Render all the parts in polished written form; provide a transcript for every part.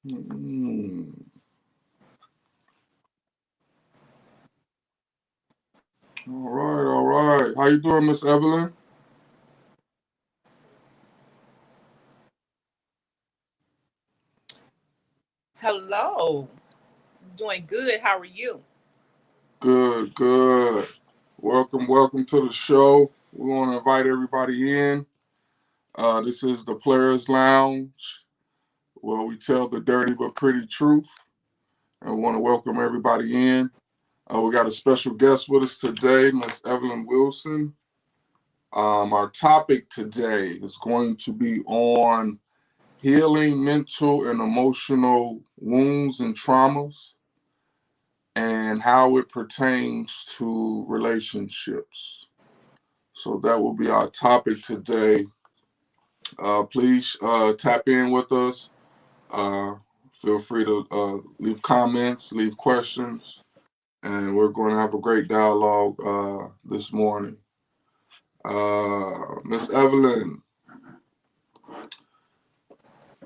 Mm. All right, all right. How you doing, Miss Evelyn? Hello. Doing good. How are you? Good, good. Welcome, welcome to the show. We want to invite everybody in. This is the Players Lounge, where we tell the dirty but pretty truth, and we want to welcome everybody in. We got a special guest with us today, Miss Evelyn Wilson. Our topic today is going to be on healing mental and emotional wounds and traumas and how it pertains to relationships. So that will be our topic today. Please tap in with us. Uh, Feel free to leave comments, leave questions, and we're going to have a great dialogue this morning. Miss Evelyn,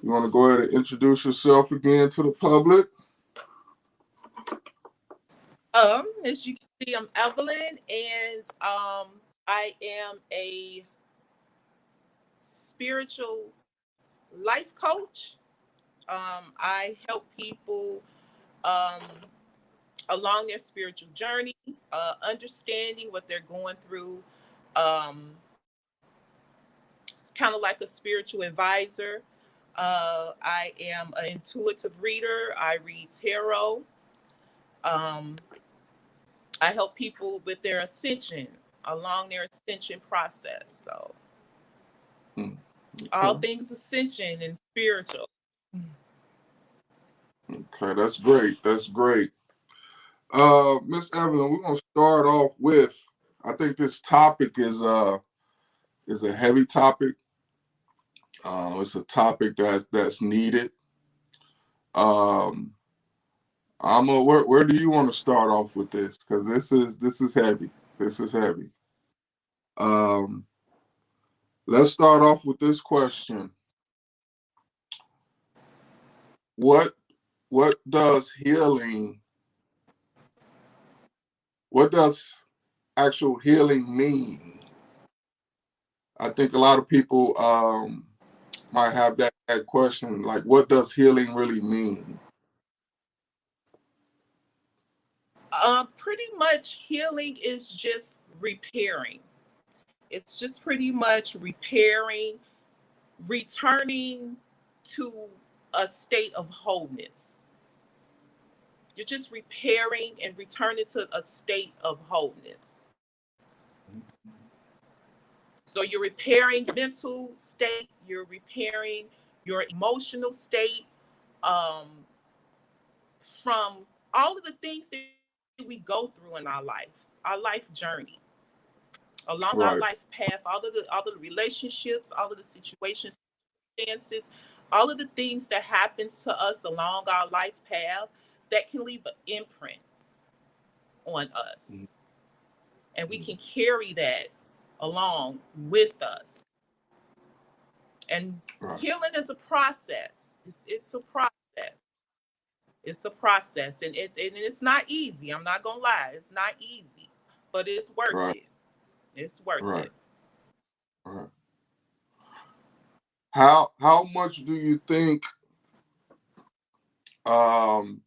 you want to go ahead and introduce yourself again to the public? As you can see, I'm Evelyn, and I am a spiritual life coach. I help people um, along their spiritual journey, understanding what they're going through. Um, it's kind of like a spiritual advisor. I am an intuitive reader. I read tarot. Um, I help people with their ascension, along their ascension process. So Mm, all okay. things ascension and spiritual. Okay, that's great. That's great. Miss Evelyn, we're gonna start off with. I think this topic is a heavy topic. It's a topic that's needed. Um, where do you want to start off with this? Because this is heavy. This is heavy. Um, let's start off with this question. What what does healing? What does actual healing mean? I think a lot of people might have that question, like, what does healing really mean? Pretty much healing is just repairing. It's just pretty much repairing, returning to a state of wholeness. You're just repairing and returning to a state of wholeness. So you're repairing your mental state, you're repairing your emotional state, um, from all of the things that we go through in our life journey, along our Right, life path, all of the relationships, all of the situations, circumstances, all of the things that happens to us along our life path that can leave an imprint on us. And we can carry that along with us. And right, healing is a process. It's a process. It's a process, and it's not easy. I'm not gonna lie, it's not easy, but it's worth right, it. It's worth right, it. right. How much do you think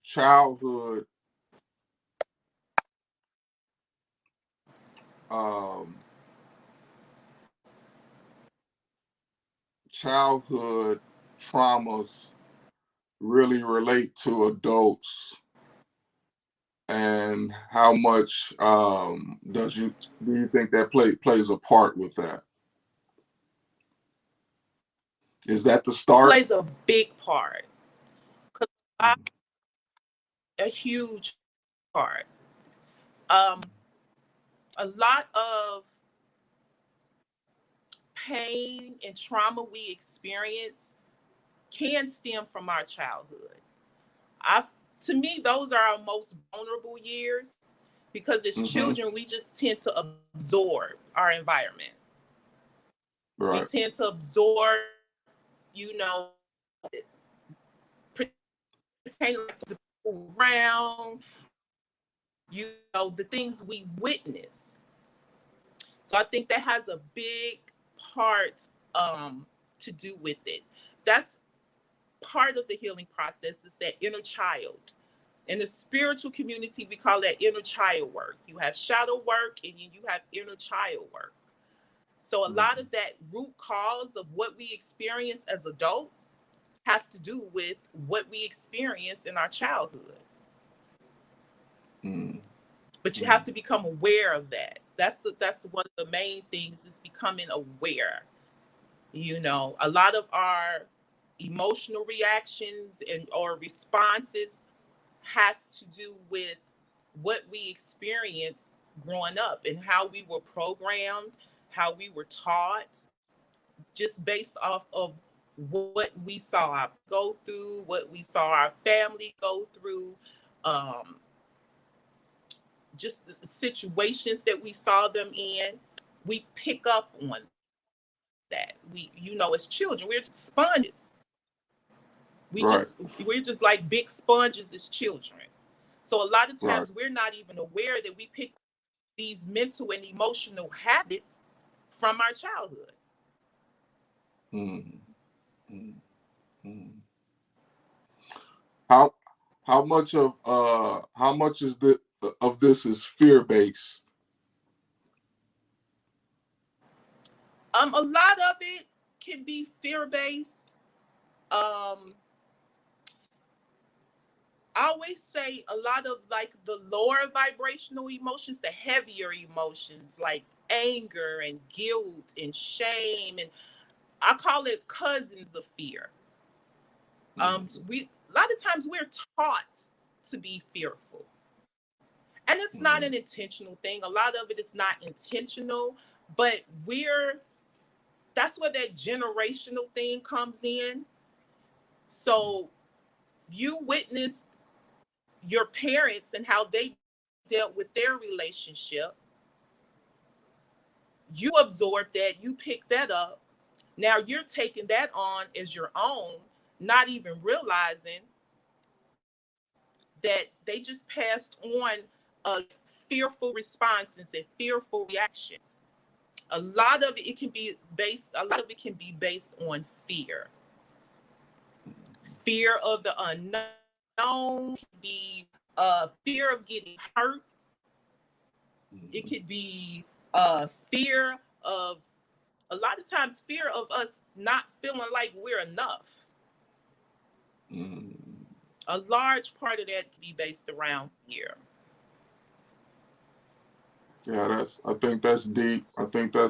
childhood um childhood traumas really relate to adults, and how much do you think that plays a part with that? Is that the start? Plays a big part. 'Cause Mhm. a huge part. Um, a lot of pain and trauma we experience can stem from our childhood. I, to me, those are our most vulnerable years because as Mm-hmm. children, we just tend to absorb our environment. We Right. tend to absorb, you know, to the people around, you know, the things we witness. So I think that has a big part to do with it. That's part of the healing process, is that inner child. In the spiritual community, we call that inner child work. You have shadow work and you have inner child work. So a lot of that root cause of what we experience as adults has to do with what we experience in our childhood. But you have to become aware of that. That's one of the main things, is becoming aware. You know, a lot of our emotional reactions or responses has to do with what we experienced growing up and how we were programmed, how we were taught, just based off of what we saw go through, what we saw our family go through, just the situations that we saw them in. We pick up on that. We, you know, as children, we're just sponges. We're just like big sponges as children. So a lot of times we're not even aware that we pick these mental and emotional habits from our childhood. How much is of this is fear based? A lot of it can be fear based. I always say a lot of like the lower vibrational emotions, the heavier emotions like anger and guilt and shame, and I call it cousins of fear. A lot of times we're taught to be fearful, and it's not an intentional thing. A lot of it is not intentional, but that's where that generational thing comes in. So you witnessed your parents and how they dealt with their relationship. You absorbed that, you picked that up. Now you're taking that on as your own, not even realizing that they just passed on fearful responses and fearful reactions. A lot of it can be based on fear. Fear of the unknown, the fear of getting hurt. It could be fear of, a lot of times, fear of us not feeling like we're enough. A large part of that can be based around fear. Yeah, I think that's deep. I think I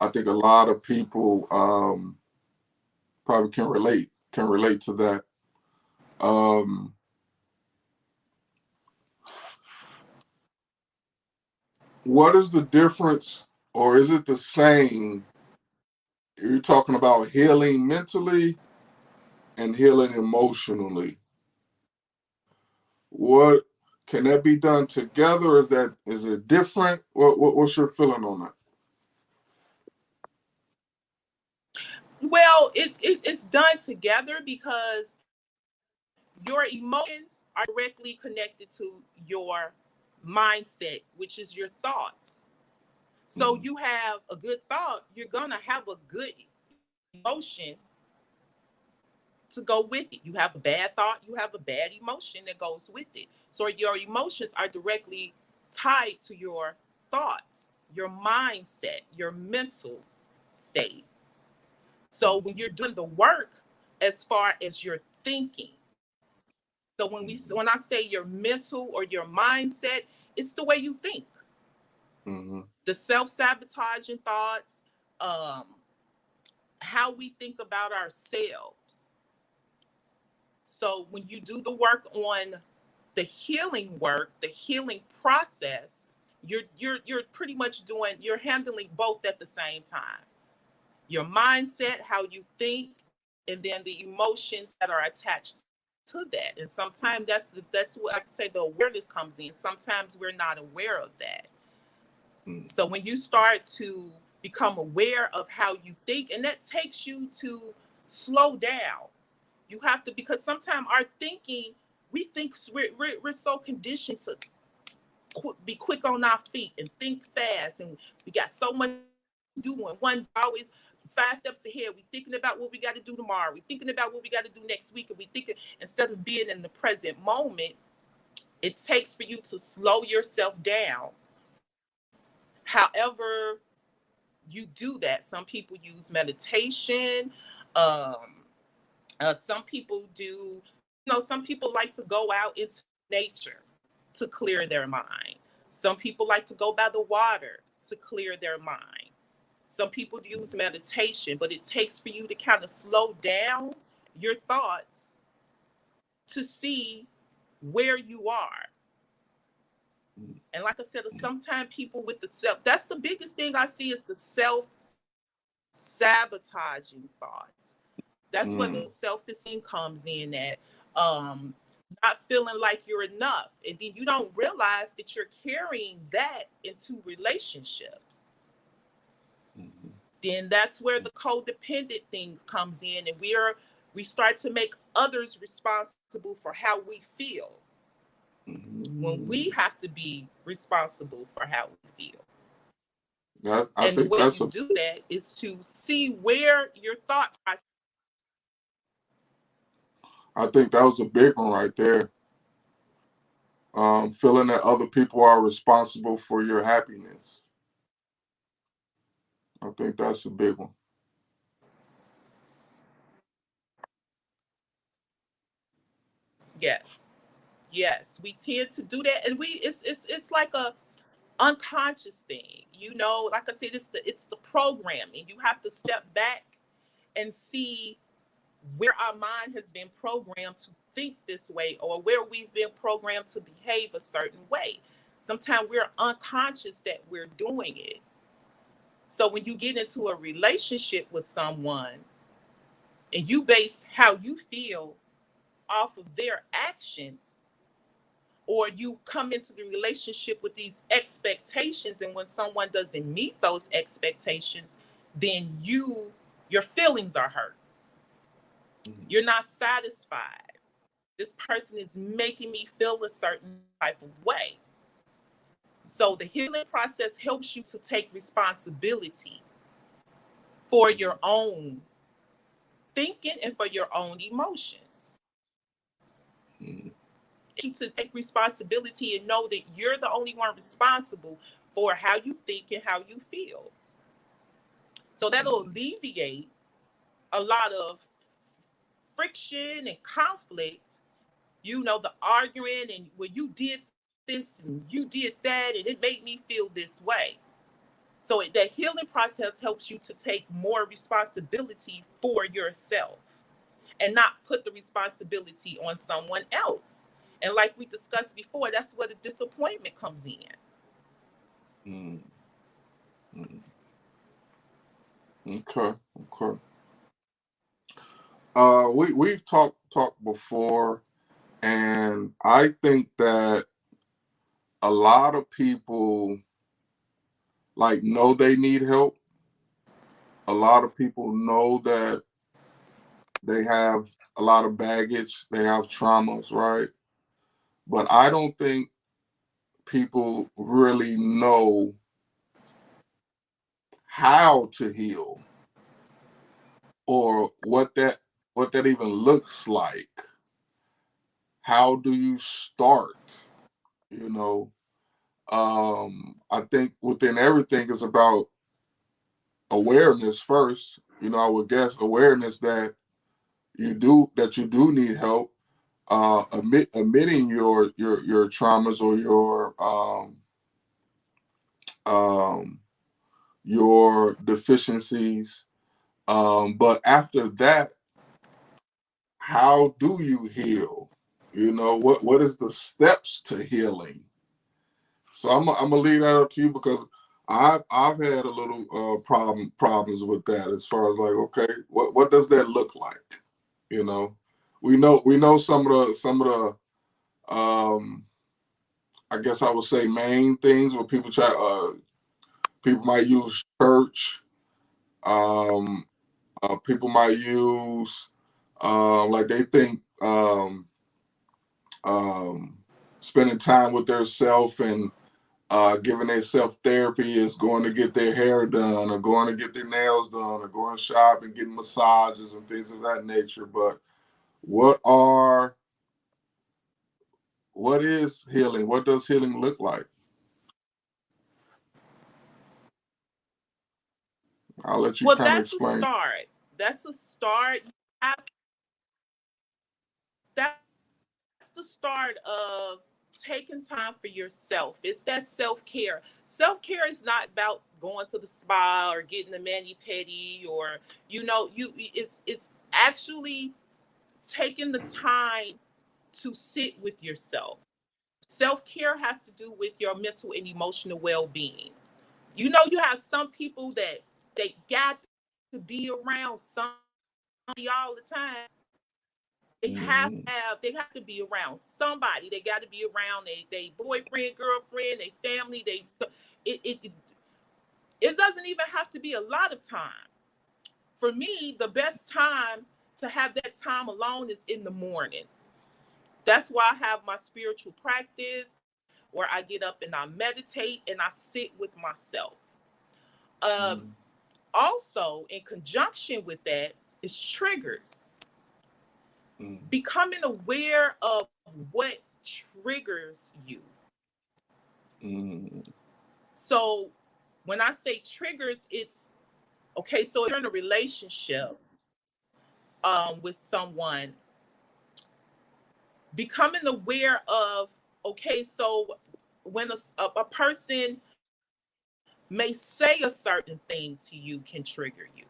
think a lot of people probably can relate to that. What is the difference, or is it the same? You're talking about healing mentally and healing emotionally. What can that be done together? Is it different? What's your feeling on that? Well, it's done together because your emotions are directly connected to your mindset, which is your thoughts. So you have a good thought, you're gonna have a good emotion to go with it. You have a bad thought, you have a bad emotion that goes with it. So your emotions are directly tied to your thoughts, your mindset, your mental state. So when you're doing the work as far as your thinking, so when I say your mental or your mindset, it's the way you think. The self-sabotaging thoughts, how we think about ourselves. So when you do the work on the healing work, the healing process, you're pretty much you're handling both at the same time. Your mindset, how you think, and then the emotions that are attached to that. And sometimes that's what I say the awareness comes in. Sometimes we're not aware of that. So when you start to become aware of how you think, and that takes you to slow down. You have to, because sometimes our thinking, we think we're so conditioned to be quick on our feet and think fast, and we got so much doing. One always 5 steps ahead. We thinking about what we got to do tomorrow. We thinking about what we got to do next week, and we thinking, instead of being in the present moment. It takes for you to slow yourself down. However, you do that. Some people use meditation. Um, some people do, some people like to go out into nature to clear their mind. Some people like to go by the water to clear their mind. Some people use meditation, but it takes for you to kind of slow down your thoughts to see where you are. And like I said, sometimes people with the self, that's the biggest thing I see, is the self-sabotaging thoughts. That's where the self-esteem comes in at. Not feeling like you're enough. And then you don't realize that you're carrying that into relationships. Then that's where the codependent thing comes in, and we start to make others responsible for how we feel, when we have to be responsible for how we feel. And the way you do that is to see where your thought process. I think that was a big one right there. Feeling that other people are responsible for your happiness. I think that's a big one. Yes, we tend to do that, and it's like a unconscious thing. Like I said, it's the programming. You have to step back and see where our mind has been programmed to think this way, or where we've been programmed to behave a certain way. Sometimes we're unconscious that we're doing it. So when you get into a relationship with someone and you base how you feel off of their actions, or you come into the relationship with these expectations, and when someone doesn't meet those expectations, then your feelings are hurt. You're not satisfied. This person is making me feel a certain type of way. So the healing process helps you to take responsibility for your own thinking and for your own emotions. You to take responsibility and know that you're the only one responsible for how you think and how you feel. So that'll alleviate a lot of friction and conflict, the arguing, and well, you did this and you did that, and it made me feel this way. So that healing process helps you to take more responsibility for yourself and not put the responsibility on someone else. And like we discussed before, that's where the disappointment comes in. Okay. We've talked before, and I think that a lot of people know they need help. A lot of people know that they have a lot of baggage, they have traumas, right? But I don't think people really know how to heal, or what that even looks like. How do you start? I think within everything is about awareness first. I would guess awareness that you do need help, admitting your traumas, or your deficiencies. But after that, how do you heal? What is the steps to healing? So I'm gonna leave that up to you, because I've had a little problems with that, as far as okay, what does that look like? We know some of the I guess I would say main things where people might use church. People might use Like they think spending time with their self and giving their self therapy is going to get their hair done or going to get their nails done or going shopping, getting massages and things of that nature. But what is healing? What does healing look like? I'll let you Well, kind of that's a explain. start. That's a start. That's the start of taking time for yourself. It's that self-care. Self-care is not about going to the spa or getting a mani-pedi or it's actually taking the time to sit with yourself. Self-care has to do with your mental and emotional well-being. You have some people that they got to be around somebody all the time. Mm-hmm. They have to be around somebody. They got to be around they boyfriend, girlfriend, they family. It doesn't even have to be a lot of time. For me, the best time to have that time alone is in the mornings. That's why I have my spiritual practice where I get up and I meditate and I sit with myself. Um, Also, in conjunction with that, is triggers. Becoming aware of what triggers you. So when I say triggers, it's okay. So if you're in a relationship with someone, becoming aware of okay, so when a person may say a certain thing to you can trigger you.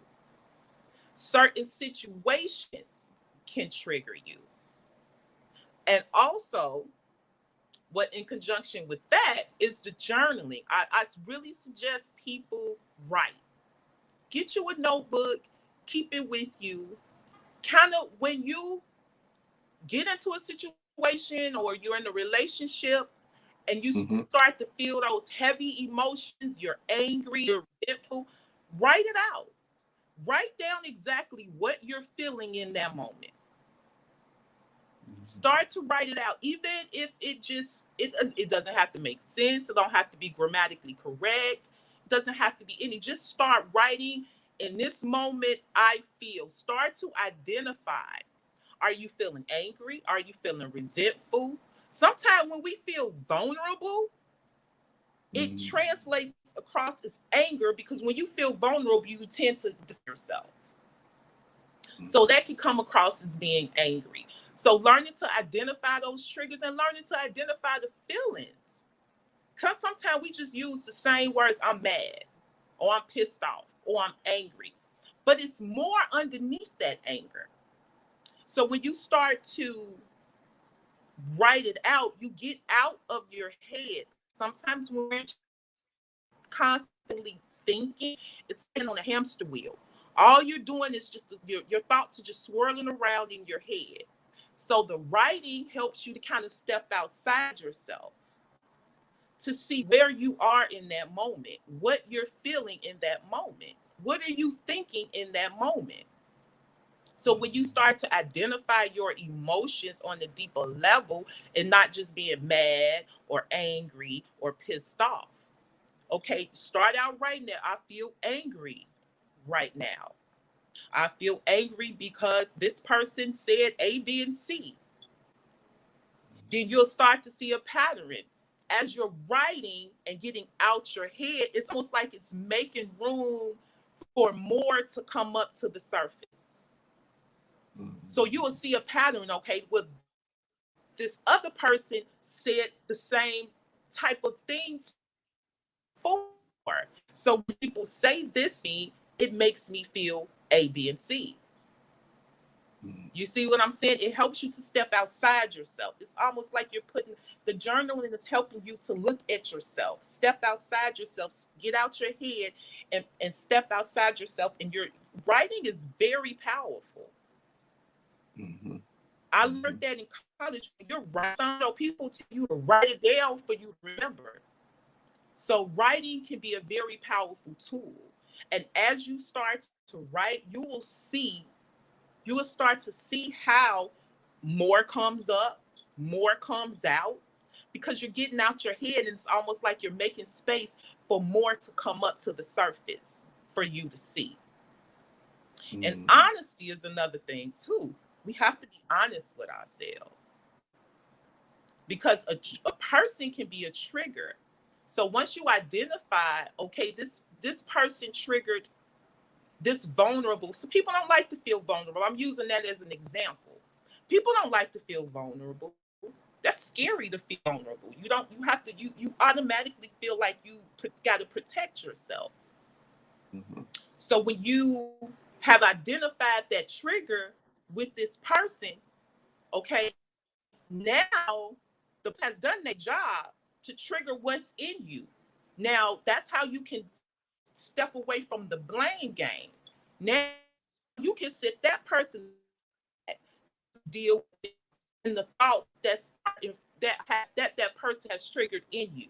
Certain situations can trigger you. And also, what in conjunction with that is the journaling. I really suggest people write. Get you a notebook, keep it with you. Kind of when you get into a situation or you're in a relationship and you start to feel those heavy emotions, you're angry, you're resentful, write it out. Write down exactly what you're feeling in that moment. Start to write it out, even if it doesn't have to make sense. It don't have to be grammatically correct. It doesn't have to be any. Just start writing. In this moment, I feel. Start to identify. Are you feeling angry? Are you feeling resentful? Sometimes when we feel vulnerable, it translates across as anger because when you feel vulnerable, you tend to defend yourself. So that can come across as being angry. So learning to identify those triggers and learning to identify the feelings. Because sometimes we just use the same words, I'm mad, or I'm pissed off, or I'm angry. But it's more underneath that anger. So when you start to write it out, you get out of your head. Sometimes when we're constantly thinking, it's sitting on a hamster wheel. All you're doing is just your thoughts are just swirling around in your head. So the writing helps you to kind of step outside yourself to see where you are in that moment, what you're feeling in that moment, what are you thinking in that moment. So when you start to identify your emotions on a deeper level and not just being mad or angry or pissed off, okay, start out right now. I feel angry right now. I feel angry because this person said A, B, and C. Then you'll start to see a pattern. As you're writing and getting out your head, it's almost like it's making room for more to come up to the surface. So you will see a pattern, okay, well, this other person said the same type of things for. So when people say this thing, it makes me feel A, B, and C. You see what I'm saying? It helps you to step outside yourself. It's almost like you're putting the journaling is helping you to look at yourself, step outside yourself, get out your head and step outside yourself. And your writing is very powerful. I learned that in college. When you're writing, people tell you to write it down for you to remember. So writing can be a very powerful tool. And as you start to write, you will see you will start to see how more comes up, more comes out, because you're getting out your head, and it's almost like you're making space for more to come up to the surface for you to see. And honesty is another thing too. We have to be honest with ourselves, because a person can be a trigger. So once you identify, okay, this person triggered this vulnerable. So people don't like to feel vulnerable. I'm using that as an example. People don't like to feel vulnerable. That's scary to feel vulnerable. You automatically feel like you got to protect yourself. Mm-hmm. So when you have identified that trigger with this person, okay, now the person has done their job to trigger what's in you. Now that's how you can step away from the blame game. Now you can sit that person, deal with in the thoughts that person has triggered in you.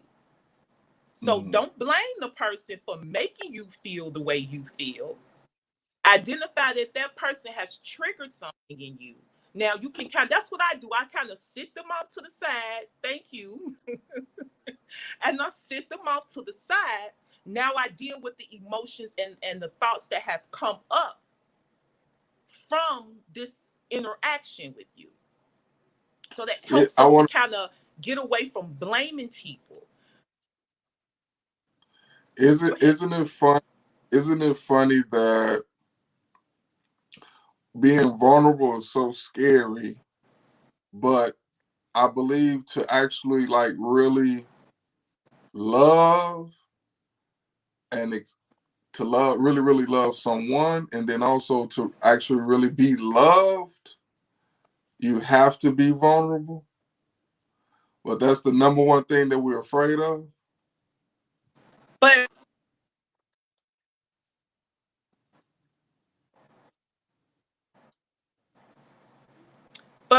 So don't blame the person for making you feel the way you feel. Identify that person has triggered something in you. Now you can that's what I do. I kind of sit them off to the side. Thank you. And I sit them off to the side. Now I deal with the emotions and the thoughts that have come up from this interaction with you. So that helps us to kind of get away from blaming people. Isn't it fun? Isn't it funny that being vulnerable is so scary, but I believe to actually like really love and to love, really, really love someone, and then also to actually really be loved, you have to be vulnerable. But that's the number one thing that we're afraid of. But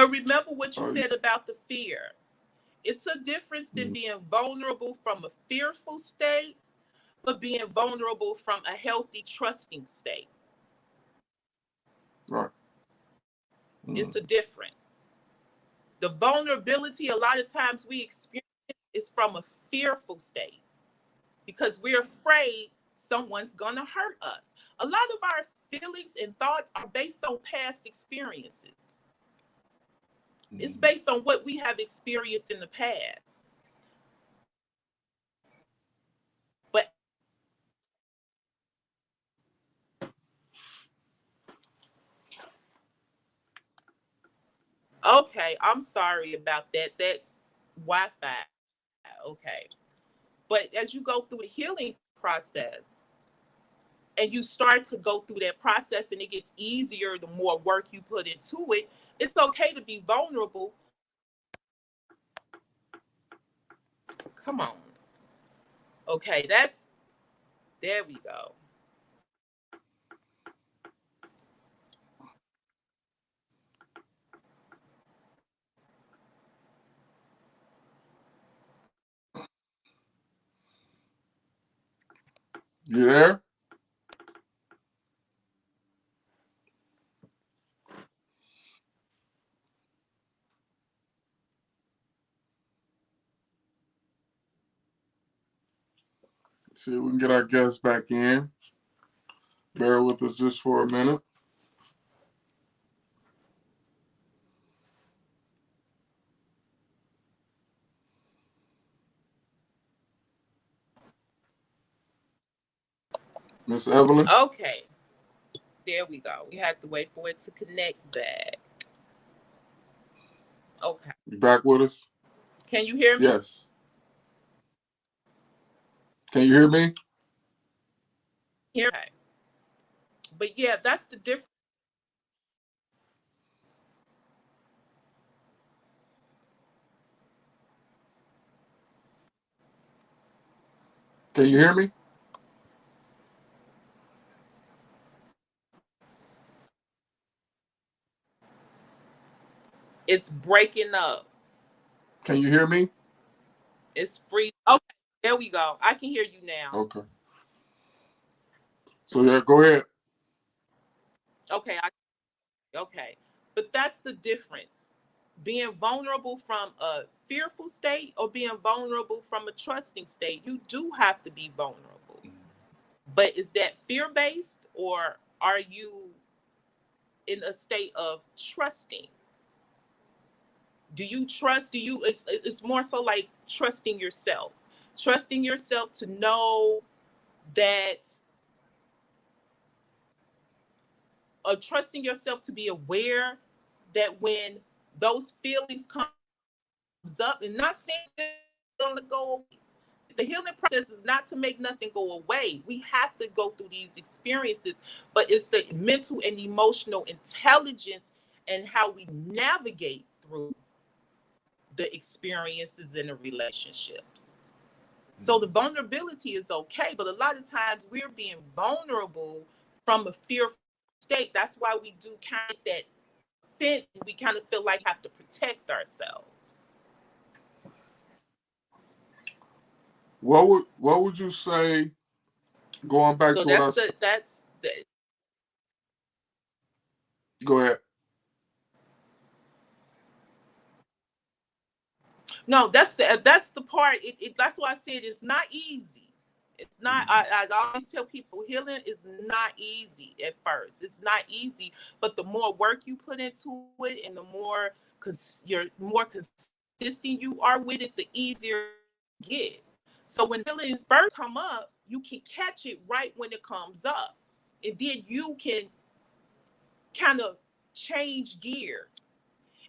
remember what you said about the fear. It's a difference than being vulnerable from a fearful state, but being vulnerable from a healthy, trusting state. Right. It's a difference. The vulnerability, a lot of times we experience is from a fearful state because we're afraid someone's gonna hurt us. A lot of our feelings and thoughts are based on past experiences. It's based on what we have experienced in the past. But okay, I'm sorry about that. That Wi-Fi. Okay. But as you go through the healing process and you start to go through that process and it gets easier the more work you put into it, it's okay to be vulnerable. Come on. Okay, there we go. You there? See if we can get our guests back in. Bear with us just for a minute. Miss Evelyn? Okay. There we go. We had to wait for it to connect back. Okay. You back with us? Can you hear me? Yes. Can you hear me? Okay. But yeah, that's the difference. Can you hear me? It's breaking up. Can you hear me? It's free. Okay, there we go. I can hear you now. Okay. So yeah, go ahead. Okay. Okay. But that's the difference. Being vulnerable from a fearful state or being vulnerable from a trusting state. You do have to be vulnerable. But is that fear based, or are you in a state of trusting? Do you trust? Do you, it's more so like trusting yourself to know that, trusting yourself to be aware that when those feelings comes up, and not saying it's gonna go away. The healing process is not to make nothing go away. We have to go through these experiences, but it's the mental and emotional intelligence and how we navigate through the experiences in the relationships. So the vulnerability is okay, but a lot of times we're being vulnerable from a fearful state. That's why we do kind of that fit. We kind of feel like we have to protect ourselves. What would you say, going back So to what I said? that's the Go ahead. no, that's the part. That's why I said it's not easy. It's not. I always tell people healing is not easy at first. It's not easy, but the more work you put into it, and the more you're more consistent you are with it, the easier it get. So when feelings first come up, you can catch it right when it comes up, and then you can kind of change gears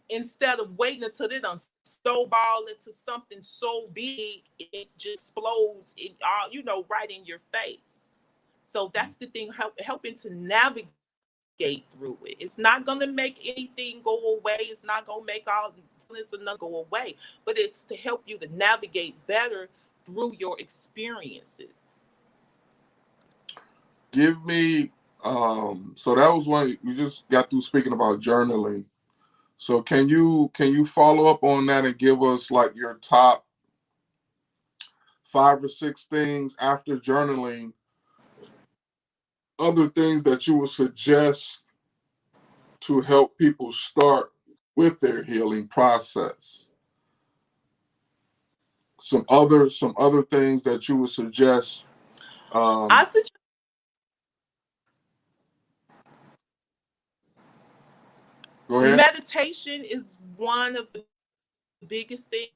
instead of waiting until it done snowball into something so big it just explodes it all, right in your face. So that's the thing, helping to navigate through it. It's not going to make anything go away. It's not going to make all the feelings and nothing go away, but it's to help you to navigate better through your experiences. Give me so that was one you just got through speaking about journaling. So can you follow up on that and give us like your top 5 or 6 things after journaling, other things that you would suggest to help people start with their healing process? Some other things that you would suggest. I Um, suggest Go ahead. meditation is one of the biggest things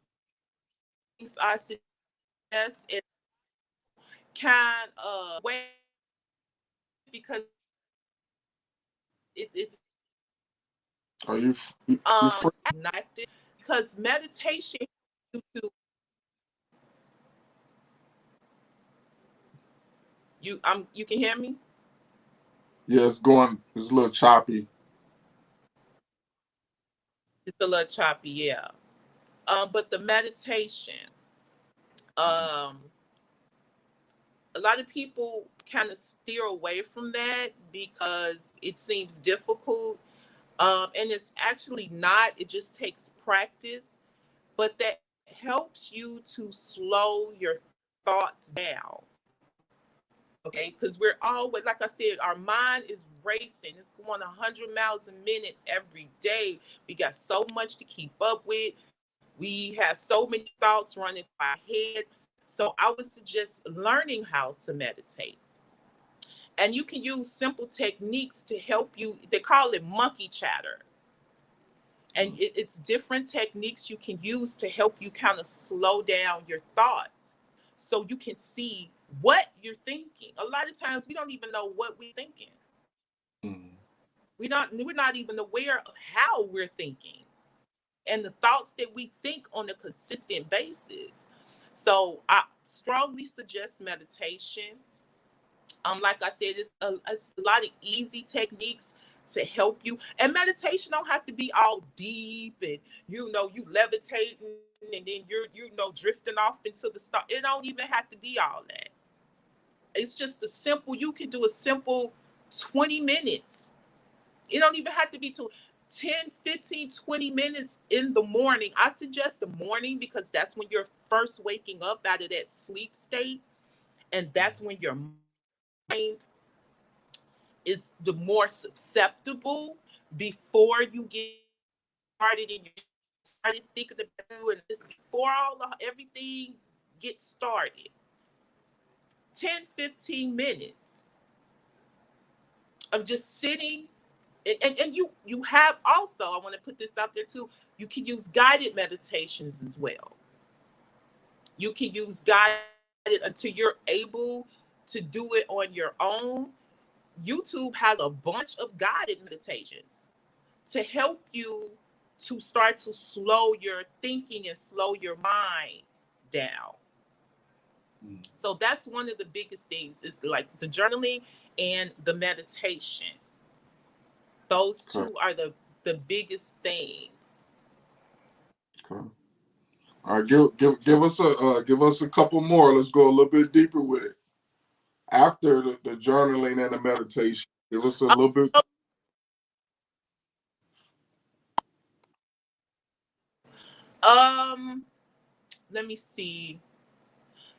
I suggest. It kind of way because it's Are you free? connected, because meditation to you can hear me. Yeah, it's a little choppy. It's a little choppy, yeah. But the meditation, um a lot of people kind of steer away from that because it seems difficult. And it's actually not. It just takes practice, but that helps you to slow your thoughts down. Okay, because we're always, like I said, our mind is racing. It's going 100 miles a minute every day. We got so much to keep up with. We have so many thoughts running through our head. So I would suggest learning how to meditate. And you can use simple techniques to help you. They call it monkey chatter. And it's different techniques you can use to help you kind of slow down your thoughts so you can see what you're thinking. A lot of times we don't even know what we're thinking. Mhm. We're not even aware of how we're thinking and the thoughts that we think on a consistent basis. So I strongly suggest meditation. Like I said, it's a lot of easy techniques to help you. And meditation don't have to be all deep and you levitating and then you're drifting off into the star. It don't even have to be all that. It's just a simple. You can do a simple 20 minutes. It don't even have to be to 10, 15, 20 minutes in the morning. I suggest the morning because that's when you're first waking up out of that sleep state, and that's when your mind is the more susceptible before you get started and you started thinking about you and this before everything gets started. 10-15 minutes of just sitting and you have also, I want to put this out there too, you can use guided meditations as well. You can use guided until you're able to do it on your own. YouTube has a bunch of guided meditations to help you to start to slow your thinking and slow your mind down. So that's one of the biggest things is like the journaling and the meditation. Those two are the biggest things. Okay. All right, give us a couple more. Let's go a little bit deeper with it. After the journaling and the meditation, give us a little bit. Let me see.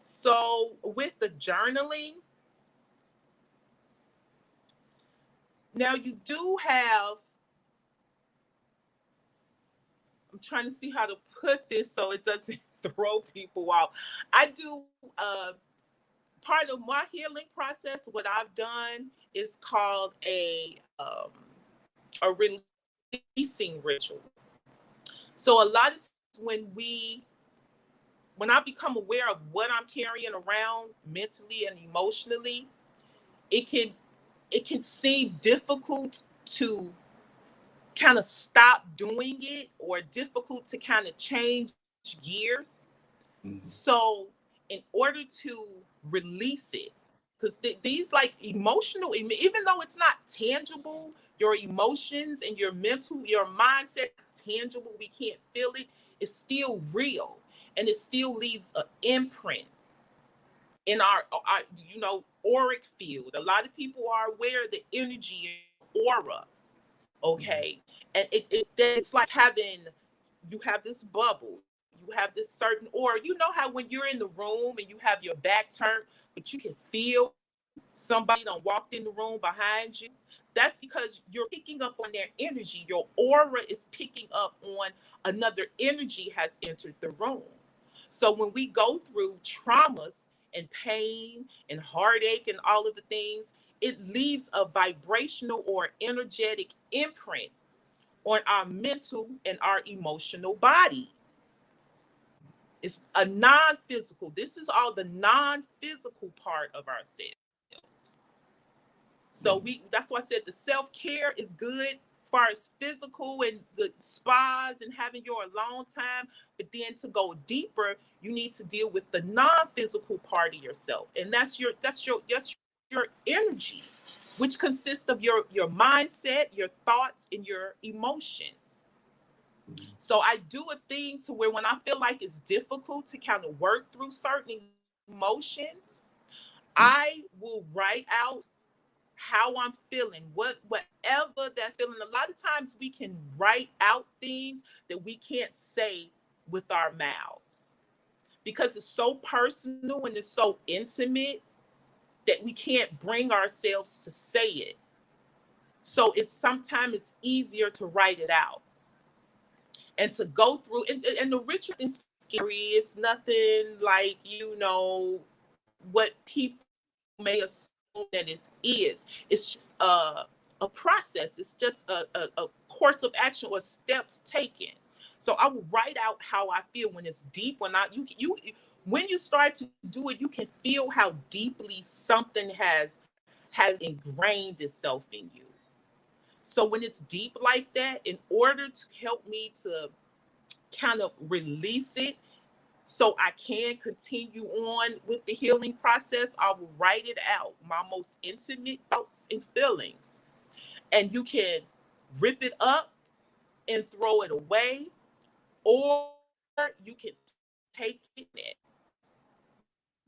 So with the journaling, now you do have, I'm trying to see how to put this so it doesn't throw people off. I do part of my healing process. What I've done is called a releasing ritual. So a lot of times when I become aware of what I'm carrying around mentally and emotionally, it can seem difficult to kind of stop doing it or difficult to kind of change gears. So in order to release it, because these like emotional, even though it's not tangible, your emotions and your mental, your mindset, tangible, we can't feel it, it's still real. And it still leaves an imprint in our auric field. A lot of people are aware of the energy aura. Okay. And it's like you have this bubble, you have this certain aura. You know how when you're in the room and you have your back turned, but you can feel somebody done walked in the room behind you? That's because you're picking up on their energy. Your aura is picking up on another energy has entered the room. So when we go through traumas and pain and heartache and all of the things, it leaves a vibrational or energetic imprint on our mental and our emotional body. It's a non-physical. This is all the non-physical part of ourselves. So that's why I said the self-care is good as far as physical and the spas and having your alone time. But then to go deeper, you need to deal with the non-physical part of yourself. And that's your energy, which consists of your mindset, your thoughts, and your emotions. So I do a thing to where when I feel like it's difficult to kind of work through certain emotions, I will write out how I'm feeling, whatever that's feeling. A lot of times we can write out things that we can't say with our mouths because it's so personal and it's so intimate that we can't bring ourselves to say it. So sometimes it's easier to write it out and to go through. And the ritual is scary. It's nothing like, what people may assume that it is. It's just a process. It's just a course of action or steps taken. So I will write out how I feel when it's deep. When you start to do it, you can feel how deeply something has ingrained itself in you. So when it's deep like that, in order to help me to kind of release it so I can continue on with the healing process, I will write it out, my most intimate thoughts and feelings. And you can rip it up and throw it away, or you can take it.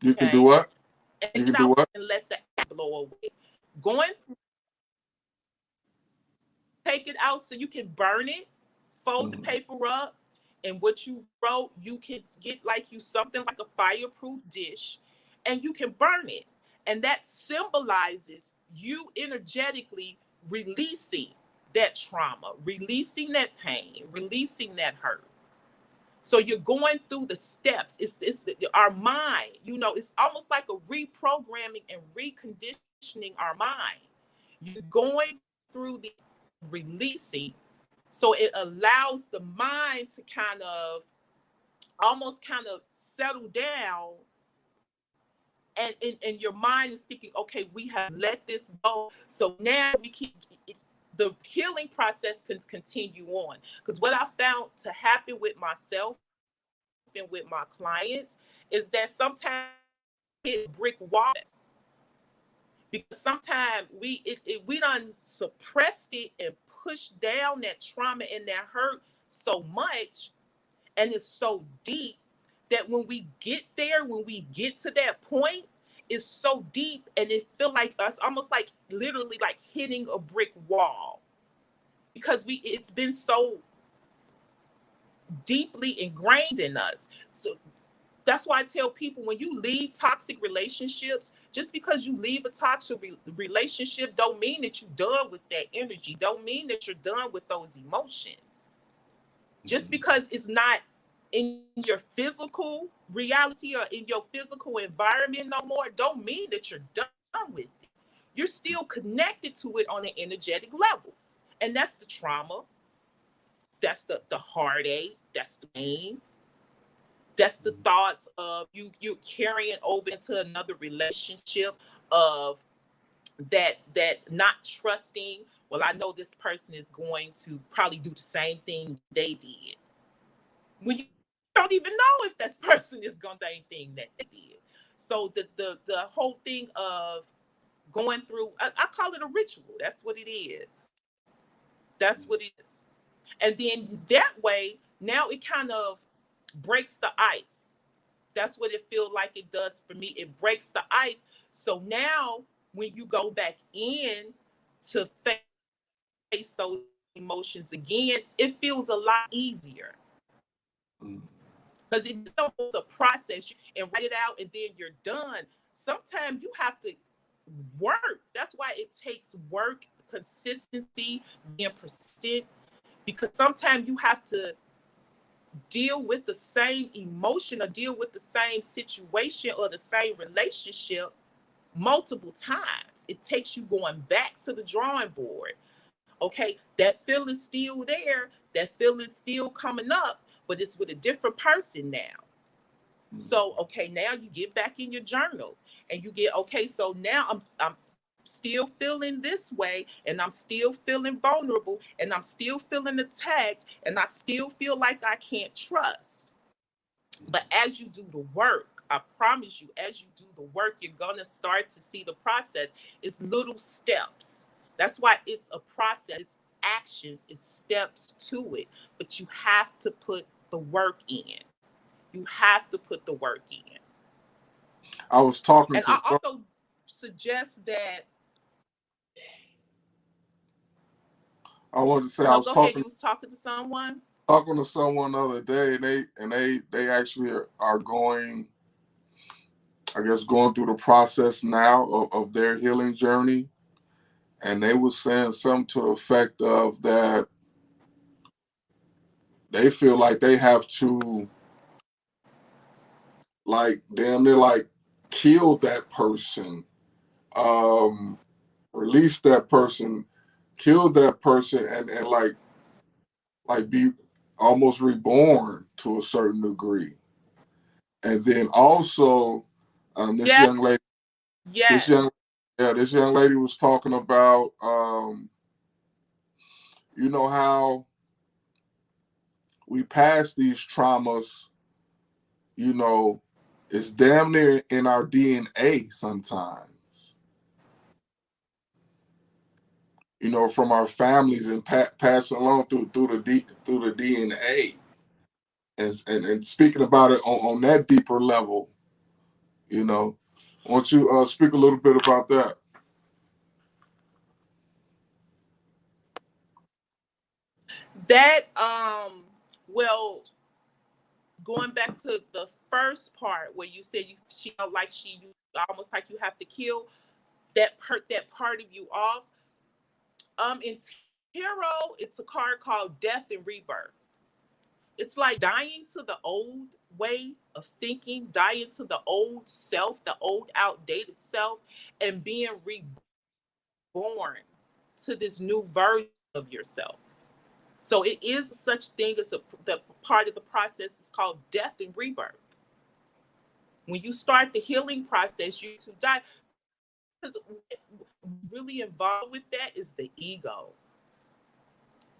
You can do what? You can do what? And let the air blow away. Take it out so you can burn it, fold the paper up, and what you wrote, you can get something like a fireproof dish, and you can burn it. And that symbolizes you energetically releasing that trauma, releasing that pain, releasing that hurt. So you're going through the steps. It's our mind, it's almost like a reprogramming and reconditioning our mind. You're going through the releasing. So it allows the mind to kind of almost kind of settle down. And your mind is thinking, okay, we have let this go. So now the healing process can continue on. Because what I found to happen with myself and with my clients is that sometimes hit brick walls, because sometimes we done suppressed it and pushed down that trauma and that hurt so much, and it's so deep that when we get there, when we get to that point, it's so deep, and it feel like us almost like literally like hitting a brick wall, because it's been so deeply ingrained in us. So that's why I tell people, when you leave toxic relationships, just because you leave a toxic relationship don't mean that you're done with that energy, don't mean that you're done with those emotions. Just because it's not in your physical reality or in your physical environment no more, don't mean that you're done with it. You're still connected to it on an energetic level. And that's the trauma, that's the heartache, that's the pain, that's the thoughts of you carrying over into another relationship, of that not trusting. Well, I know this person is going to probably do the same thing they did, when you don't even know if that person is going to do anything that they did. So the whole thing of going through, I call it a ritual. That's what it is. That's what it is. And then that way, now it kind of breaks the ice. That's what it feels like it does for me. It breaks the ice. So now when you go back in to face those emotions again, it feels a lot easier. Because it's almost a process, and write it out and then you're done. Sometimes you have to work. That's why it takes work, consistency, being persistent, because sometimes you have to deal with the same emotion or deal with the same situation or the same relationship multiple times. It takes you going back to the drawing board. Okay, that feeling's still there, that feeling's still coming up, but it's with a different person now. So, okay, now you get back in your journal and you get, okay, so now I'm still feeling this way, and I'm still feeling vulnerable, and I'm still feeling attacked, and I still feel like I can't trust. But as you do the work, I promise you, as you do the work, you're gonna start to see the process. It's little steps. That's why it's a process. It's actions, it's steps to it. But you have to put the work in. You have to put the work in. I was talking And to I some, also suggest that. I wanted to say I No, was go ahead. You was talking to someone. talking to someone the other day, and they actually are going, I guess, going through the process now of their healing journey, and they were saying something to the effect of that they feel like they have to, like, damn near like kill that person, um release that person, kill that person, and like be almost reborn to a certain degree. And then also, this Yes, young lady, this yes, young yeah, this young lady was talking about, you know how we pass these traumas, you know, it's damn near in our DNA sometimes, you know, from our families, and pass along through the DNA. And speaking about it on that deeper level, you know, why don't you speak a little bit about that? that well, going back to the first part where you said she felt like you almost like you have to kill that part of you off, Hero, it's a card called Death and Rebirth. It's like dying to the old way of thinking, dying to the old self, the old outdated self, and being reborn to this new version of yourself. So it is such thing as the part of the process is called death and rebirth. When you start the healing process, you to die. Because really involved with that is the ego.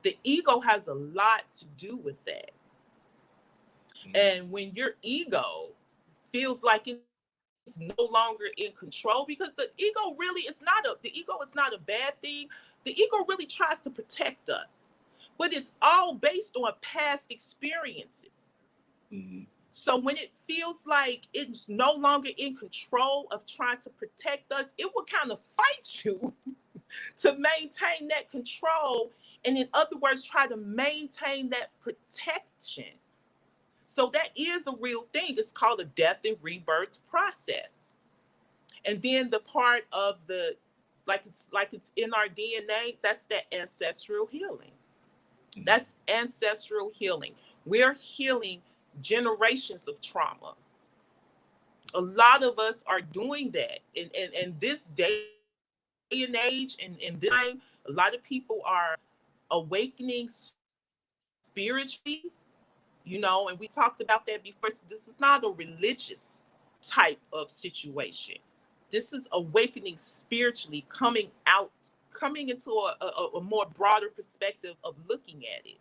The ego has a lot to do with that. And when your ego feels like it's no longer in control, because the ego really is not a bad thing. The ego really tries to protect us, but it's all based on past experiences. Mm-hmm. So when it feels like it's no longer in control of trying to protect us, it will kind of fight you to maintain that control. And in other words, try to maintain that protection. So that is a real thing. It's called a death and rebirth process. And then the part of the, like it's in our DNA, that's that ancestral healing. That's ancestral healing. We're healing generations of trauma. A lot of us are doing that. In this day and age and in this time, a lot of people are awakening spiritually, and we talked about that before. So this is not a religious type of situation. This is awakening spiritually, coming into a more broader perspective of looking at it.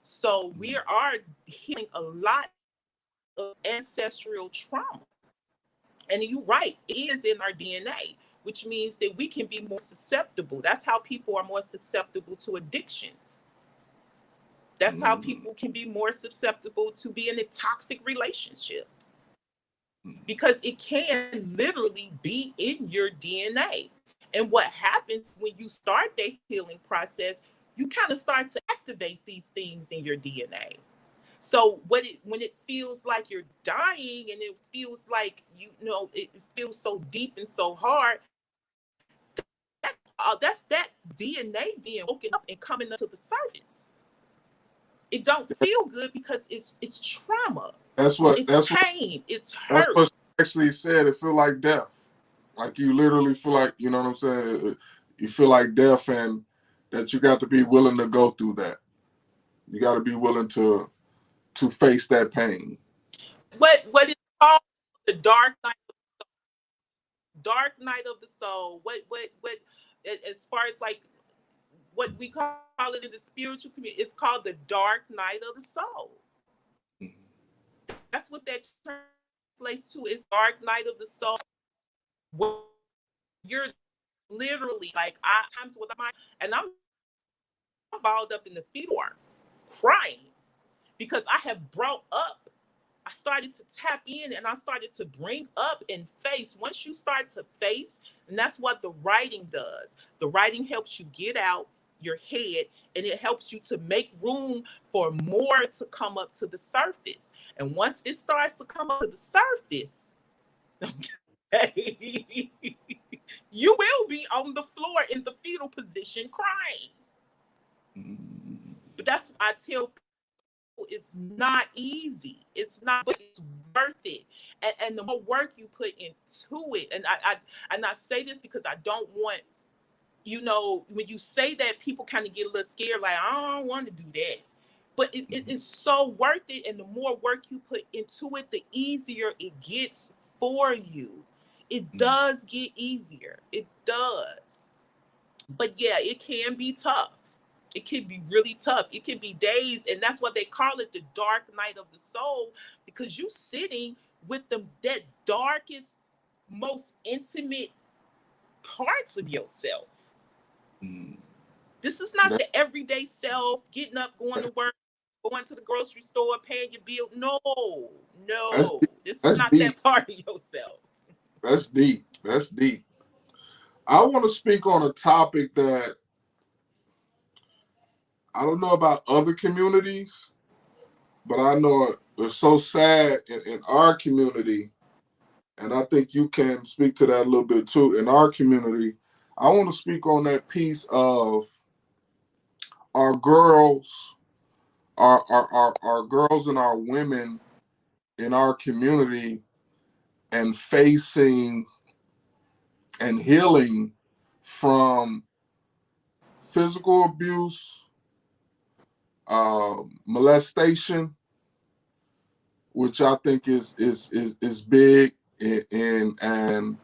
So we are healing a lot of ancestral trauma. And you're right, it is in our DNA, which means that we can be more susceptible. That's how people are more susceptible to addictions. That's how people can be more susceptible to being in toxic relationships, because it can literally be in your DNA. And what happens when you start that healing process, you kind of start to activate these things in your DNA. So when it feels like you're dying and it feels like it feels so deep and so hard, that's that DNA being woken up and coming up to the surface. It don't feel good because it's trauma. It's pain. It's hurt. That's what she actually said. It feel like death. Like you literally feel like, you know what I'm saying? You feel like death, and that you got to be willing to go through that. You got to be willing to face that pain. What is called the dark night of the soul? What as far as like what we call it in the spiritual community, it's called the dark night of the soul. That's what that translates to, is dark night of the soul. Where you're literally like, I times with my, and I'm balled up in the fetal arm, crying, because I have brought up. I started to tap in and I started to bring up and face. Once you start to face, and that's what the writing does. The writing helps you get out your head, and it helps you to make room for more to come up to the surface. And once it starts to come up to the surface, okay, you will be on the floor in the fetal position crying. But that's what I tell people. It's not easy. It's not, but it's worth it. And the more work you put into it, and I say this because I don't want, when you say that, people kind of get a little scared, like, I don't want to do that. But it is so worth it. And the more work you put into it, the easier it gets for you. It does get easier. It does. But yeah, it can be tough. It can be really tough. It can be days, and that's why they call it the dark night of the soul, because you sitting with that darkest, most intimate parts of yourself. This is not the everyday self, getting up, going to work, going to the grocery store, paying your bill. No. This is not deep. That part of yourself. That's deep. That's deep. I want to speak on a topic that I don't know about other communities, but I know it's so sad in our community, and I think you can speak to that a little bit too. In our community, I want to speak on that piece of our girls, our girls and our women in our community and facing and healing from physical abuse, molestation, which I think is big, and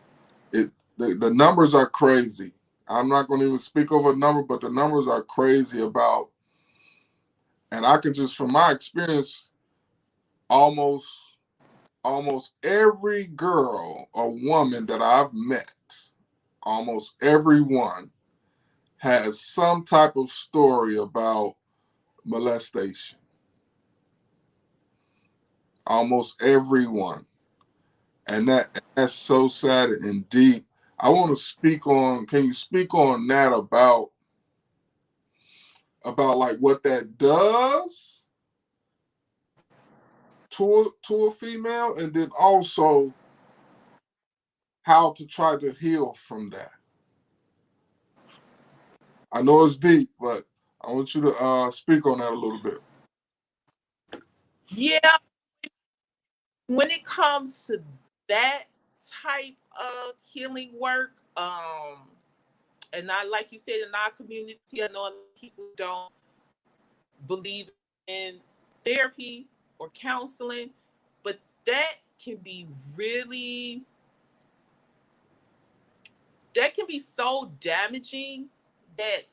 it the numbers are crazy. I'm not going to even speak over a number, but the numbers are crazy about, and I can just from my experience, almost every girl or woman that I've met, almost everyone has some type of story about molestation. Almost everyone. And that's so sad and deep. I want to speak on, can you speak on that about like what that does to a female, and then also how to try to heal from that? I know it's deep, but I want you to speak on that a little bit. Yeah, when it comes to that type of healing work, and I like you said in our community, I know people don't believe in therapy or counseling, but that can be really that can be so damaging that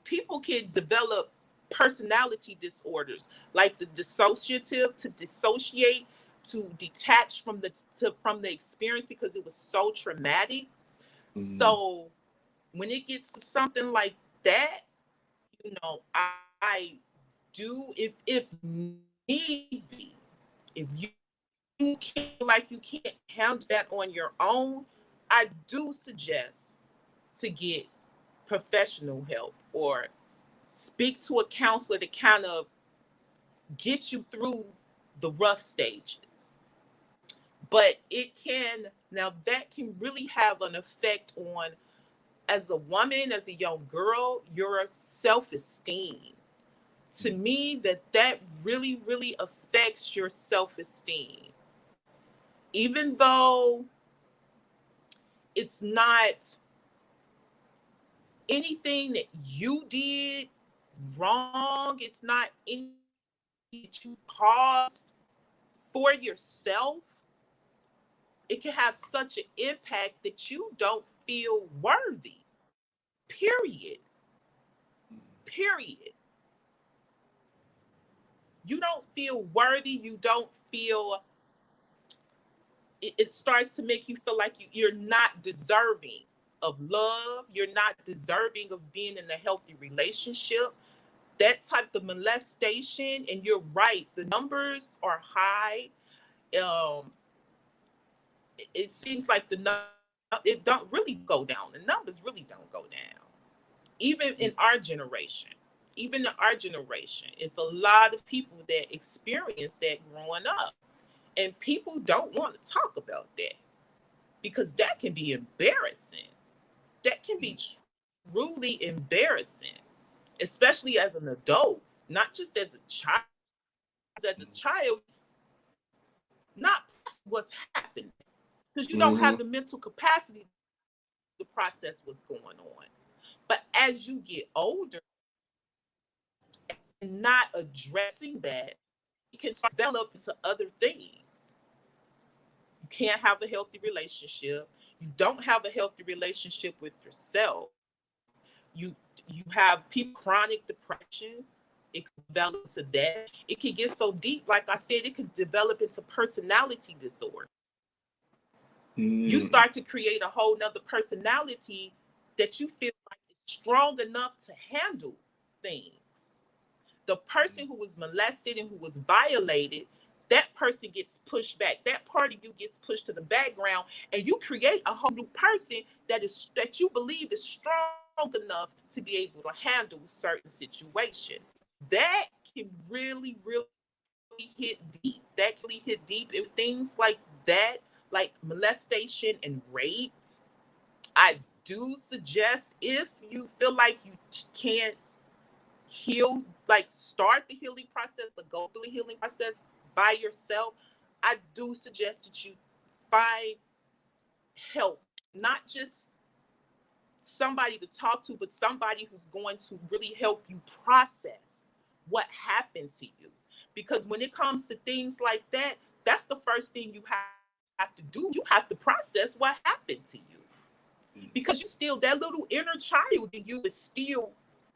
people can develop personality disorders like the dissociative, to dissociate, to detach from the experience because it was so traumatic. Mm-hmm. So when it gets to something like that, I do, if need be, if you feel like you can't handle that on your own, I do suggest to get professional help or speak to a counselor to kind of get you through the rough stages. But that can really have an effect on, as a woman, as a young girl, your self-esteem. To me, that really, really affects your self-esteem. Even though it's not anything that you did wrong, it's not anything that you caused for yourself, it can have such an impact that you don't feel worthy. Period. Period. You don't feel worthy. You don't feel, it starts to make you feel like you're not deserving of love. You're not deserving of being in a healthy relationship. That type of molestation, and you're right, the numbers are high. Um, it seems like it don't really go down. The numbers really don't go down. Even in our generation, it's a lot of people that experience that growing up, and people don't want to talk about that because that can be embarrassing. That can be truly embarrassing, especially as an adult, not just as a child. As a child, not what's happening because you don't Mm-hmm. have the mental capacity to process what's going on. But as you get older and not addressing that, it can develop into other things. You can't have a healthy relationship. You don't have a healthy relationship with yourself. You you have people chronic depression. It can develop into that. It can get so deep, like I said, it could develop into personality disorder. You Mm-hmm. start to create a whole nother personality that you feel like is strong enough to handle things. The person who was molested and who was violated, that person gets pushed back. That part of you gets pushed to the background, and you create a whole new person that you believe is strong enough to be able to handle certain situations. That can really, really hit deep. That can really hit deep. And things like that, like molestation and rape, I do suggest, if you feel like you can't heal, like start the healing process or go through the healing process by yourself, I do suggest that you find help, not just somebody to talk to, but somebody who's going to really help you process what happened to you. Because when it comes to things like that, that's the first thing you have to do. You have to process what happened to you. Because you still, that little inner child in you is still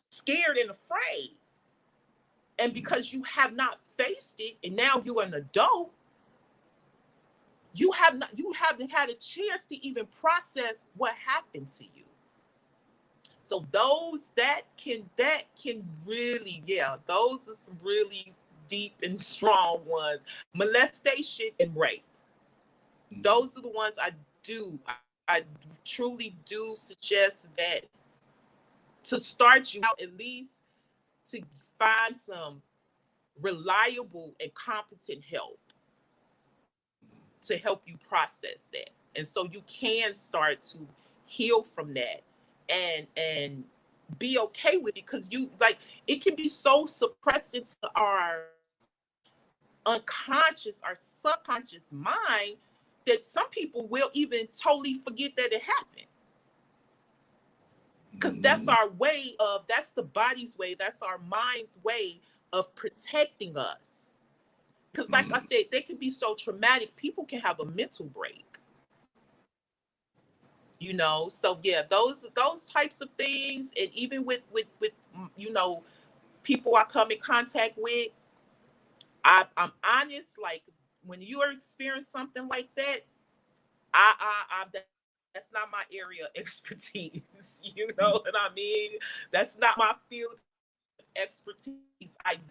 scared and afraid. And because you have not faced it, and now you're an adult, you haven't had a chance to even process what happened to you. So those that can really, yeah, those are some really deep and strong ones. Molestation and rape. Those are the ones I truly do suggest that to start you out, at least to find some reliable and competent help to help you process that. And so you can start to heal from that and be okay with it, because you, like, it can be so suppressed into our unconscious, our subconscious mind, that some people will even totally forget that it happened. Because that's our way of, that's the body's way, that's our mind's way of protecting us. Because like I said, they can be so traumatic, people can have a mental break. You know, so yeah, those types of things. And even with you know, people I come in contact with, I'm honest, like when you are experiencing something like that, that's not my area of expertise. You know what I mean? That's not my field of expertise. That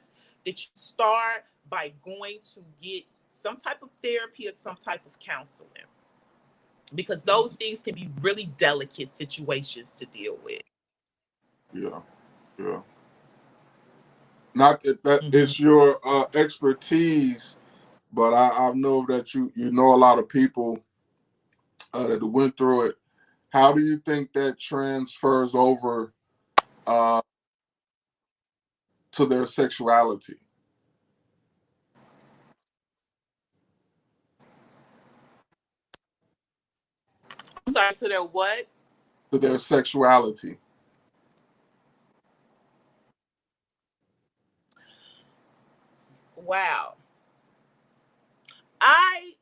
you start by going to get some type of therapy or some type of counseling, because those things can be really delicate situations to deal with. Yeah. Not that it's your expertise, but I know that you know a lot of people that went through it. How do you think that transfers over to their sexuality? I'm sorry, to their what? To their sexuality. Wow. I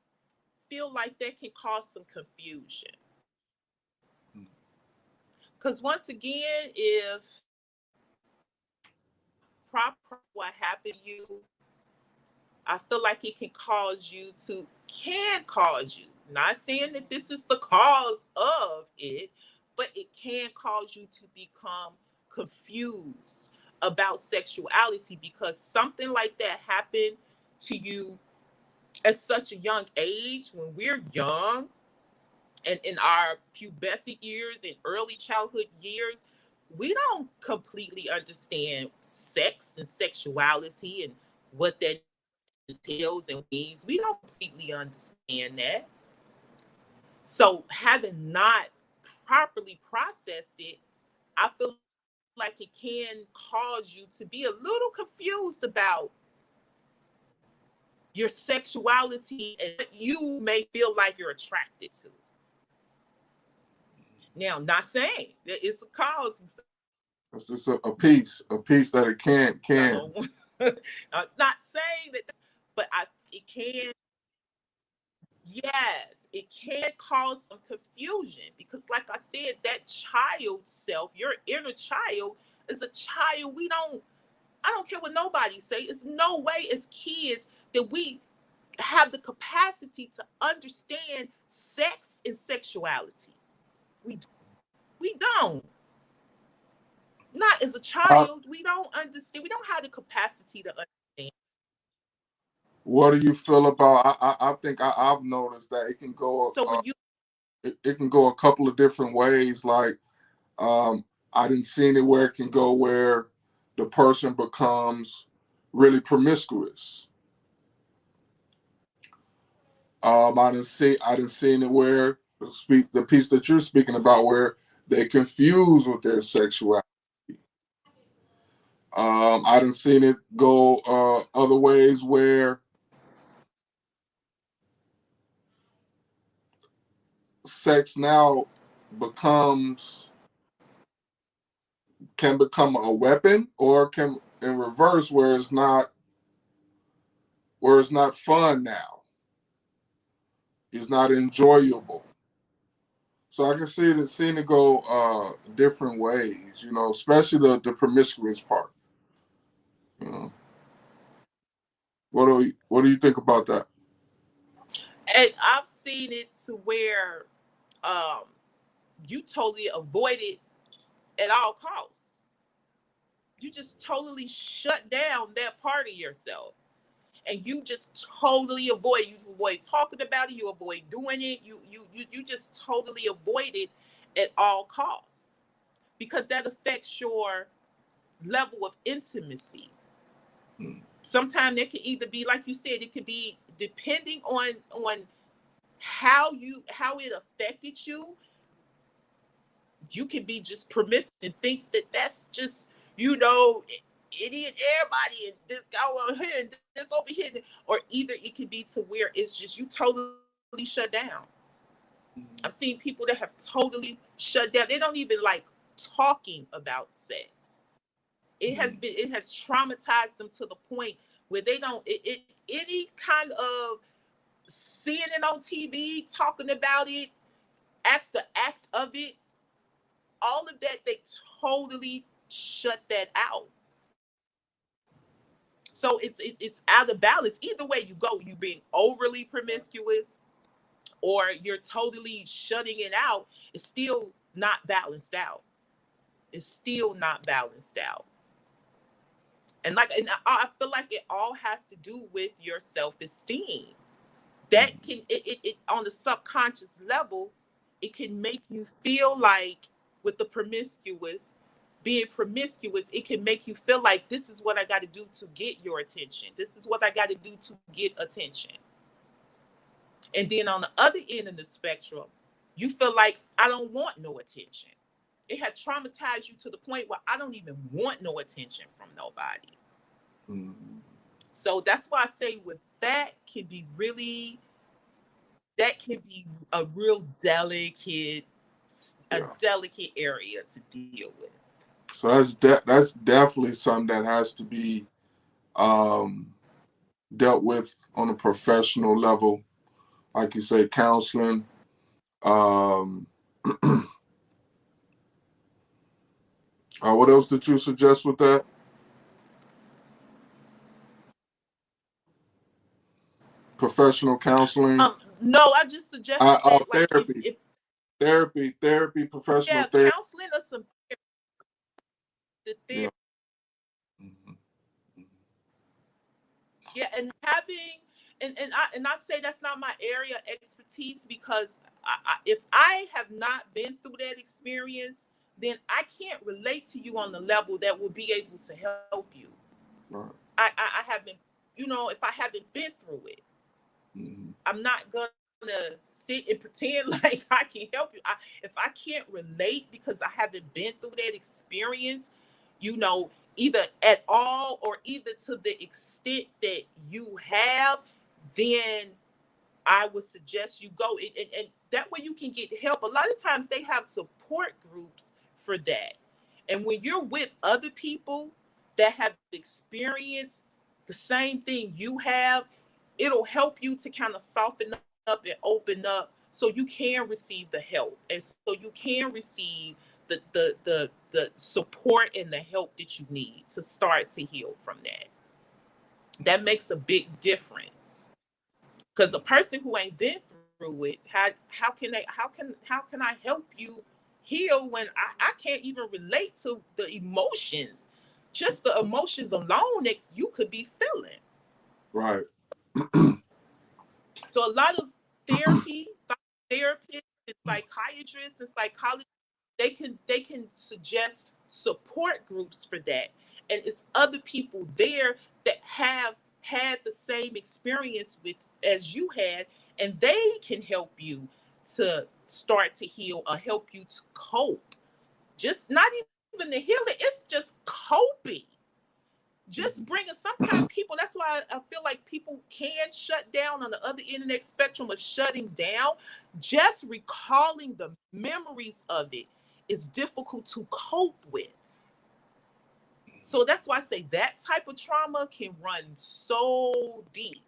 feel like that can cause some confusion. Because once again, if proper what happened to you, I feel like it can cause you, not saying that this is the cause of it, but it can cause you to become confused about sexuality, because something like that happened to you at such a young age. When we're young and in our pubescent years and early childhood years, we don't completely understand sex and sexuality and what that entails and means. We don't completely understand that. So having not properly processed it, I feel like it can cause you to be a little confused about your sexuality and what you may feel like you're attracted to. Now, not saying that it's a cause. It's just a piece that it can. I'm not saying that, but it can. Yes, it can cause some confusion, because, like I said, that child self, your inner child, is a child. I don't care what nobody say. It's no way as kids that we have the capacity to understand sex and sexuality. We don't. Not as a child. We don't understand. We don't have the capacity to understand. What do you feel about? I think I've noticed that it can go. So when you it can go a couple of different ways. Like I didn't see it where it can go where the person becomes really promiscuous. I didn't see it where the piece that you're speaking about, where They're confused with their sexuality. I done seen it go other ways where sex now can become a weapon, or can in reverse where it's not fun now. It's not enjoyable. So I can seen it go different ways, especially the promiscuous part. You know. What do you think about that? And I've seen it to where you totally avoid it at all costs. You just totally shut down that part of yourself. And you just totally avoid. You avoid talking about it. You avoid doing it. You just totally avoid it at all costs, because that affects your level of intimacy. Sometimes it could either be, like you said, it could be depending on how it affected you. You can be just permissive and think that that's just, idiot, everybody, and this guy over here and this over here. Or either it could be to where it's just you totally shut down. I've seen people that have totally shut down. They don't even like talking about sex. It has traumatized them to the point where they don't any kind of seeing it on TV, talking about it, the act of it, all of that, they totally shut that out. So it's out of balance. Either way you go, you being overly promiscuous or you're totally shutting it out, it's still not balanced out. It's still not balanced out. And I feel like it all has to do with your self-esteem. That can it on the subconscious level, it can make you feel like, with the being promiscuous, it can make you feel like this is what I got to do to get your attention. This is what I got to do to get attention. And then on the other end of the spectrum, you feel like I don't want no attention. It had traumatized you to the point where I don't even want no attention from nobody. So that's why I say with that can be a real delicate area to deal with. So that's definitely something that has to be dealt with on a professional level, like you say, counseling. What else did you suggest with that? Professional counseling. No, I just suggested that, like, therapy. Therapy, professional therapy. Counseling or some the therapy. Yeah, and having and I say that's not my area of expertise, because if I have not been through that experience, then I can't relate to you on the level that will be able to help you. Right. I haven't, if I haven't been through it, I'm not gonna sit and pretend like I can help you. If I can't relate because I haven't been through that experience, either at all or either to the extent that you have, then I would suggest you go. And that way you can get help. A lot of times they have support groups for that. And when you're with other people that have experienced the same thing you have, it'll help you to kind of soften up and open up so you can receive the help. And so you can receive the support and the help that you need to start to heal from that. That makes a big difference. Because a person who ain't been through it, how can I help you heal when I can't even relate to the emotions, just the emotions alone that you could be feeling. Right. So a lot of therapists and psychiatrists and psychologists, they can suggest support groups for that. And it's other people there that have had the same experience as you had, and they can help you to start to heal or help you to cope just not even the healing, it's just coping. Just bringing, sometimes people, that's why I feel like people can shut down on the other end of the spectrum of shutting down. Just recalling the memories of it is difficult to cope with. So that's why I say that type of trauma can run so deep.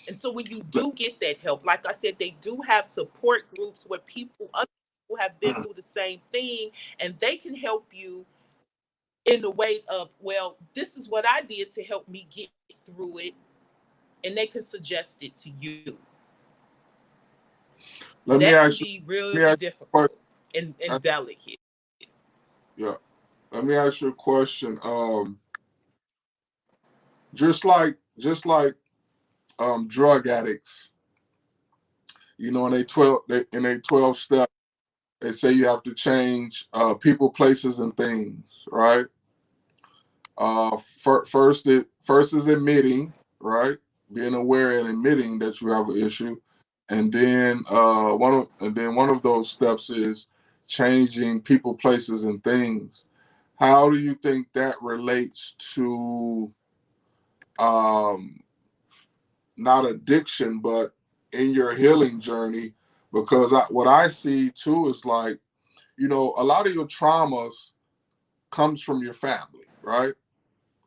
And so when you do get that help, like I said, they do have support groups where other people have been through the same thing, and they can help you in the way of, well, this is what I did to help me get through it, and they can suggest it to you. Let that me can ask be you, really difficult and uh, delicate. yeah. Let me ask you a question. Just like drug addicts, you know, in a 12 step, they say you have to change people, places, and things, right? First is admitting, right? Being aware and admitting that you have an issue, and then one of those steps is changing people, places, and things. How do you think that relates to not addiction, but in your healing journey? Because what I see too is like, you know, a lot of your traumas comes from your family, right?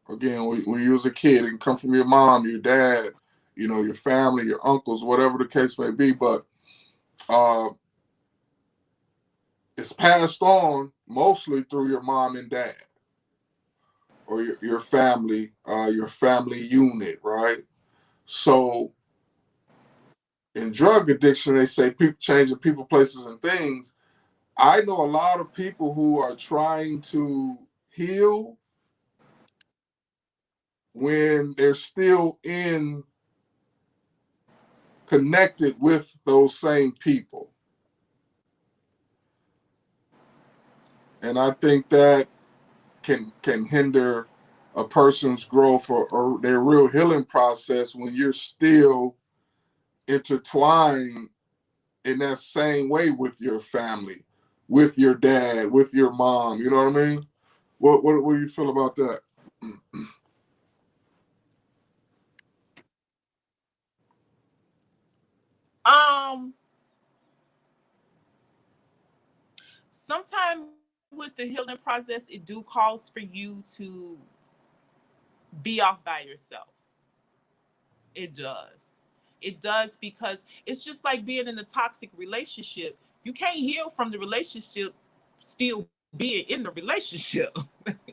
Again, when you was a kid, it can come from your mom, your dad, you know, your family, your uncles, whatever the case may be. But uh, it's passed on mostly through your mom and dad, or your family unit, right? So in drug addiction, they say people changing people, places, and things. I know a lot of people who are trying to heal when they're still connected with those same people. And I think that can hinder a person's growth or their real healing process when you're still intertwined in that same way with your family, with your dad, with your mom. You know what I mean? What do you feel about that? Sometimes with the healing process, it do calls for you to be off by yourself. It does. It does, because it's just like being in a toxic relationship. You can't heal from the relationship still being in the relationship.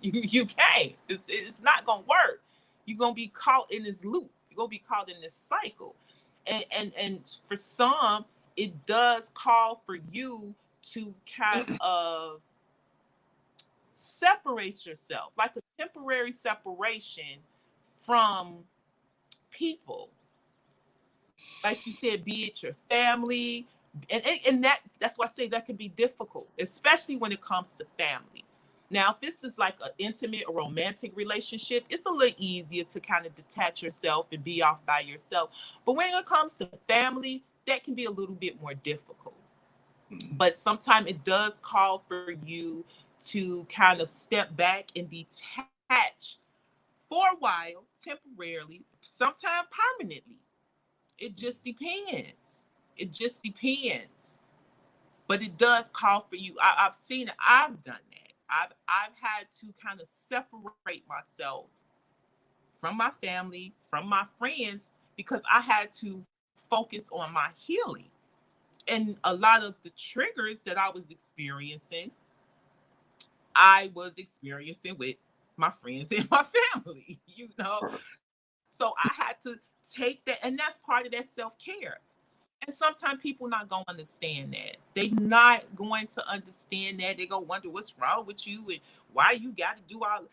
you can't. It's not gonna work. You're gonna be caught in this loop. You're gonna be caught in this cycle. And for some, it does call for you to kind of separate yourself, like a temporary separation from people, like you said, be it your family, and that's why I say that can be difficult, especially when it comes to family. Now, if this is like an intimate or romantic relationship, it's a little easier to kind of detach yourself and be off by yourself. But when it comes to family, that can be a little bit more difficult. But sometimes it does call for you to kind of step back and detach for a while, temporarily, sometimes permanently. It just depends. It just depends. But it does call for you. I've seen it. I've done that. I've had to kind of separate myself from my family, from my friends, because I had to focus on my healing. And a lot of the triggers that I was experiencing with my friends and my family, you know. So I had to take that, and that's part of that self-care. And sometimes people not gonna understand that. They not going to understand that. They gonna wonder what's wrong with you and why you got to do all.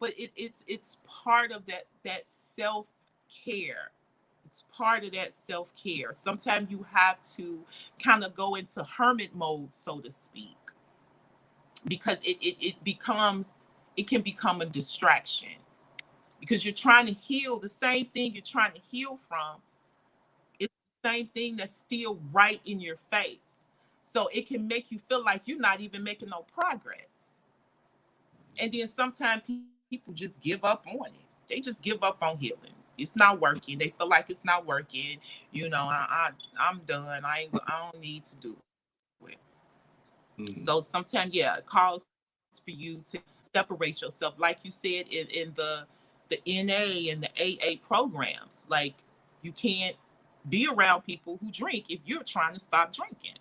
But it's part of that self care. It's part of that self care. Sometimes you have to kind of go into hermit mode, so to speak, because it can become a distraction, because you're trying to heal the same thing you're trying to heal from. It's the same thing that's still right in your face. So it can make you feel like you're not even making no progress. And then sometimes people just give up on it. They just give up on healing. It's not working. They feel like it's not working. I'm done. I don't need to do it. So sometimes, yeah, it calls for you to separate yourself, like you said in the NA and the AA programs. Like, you can't be around people who drink if you're trying to stop drinking.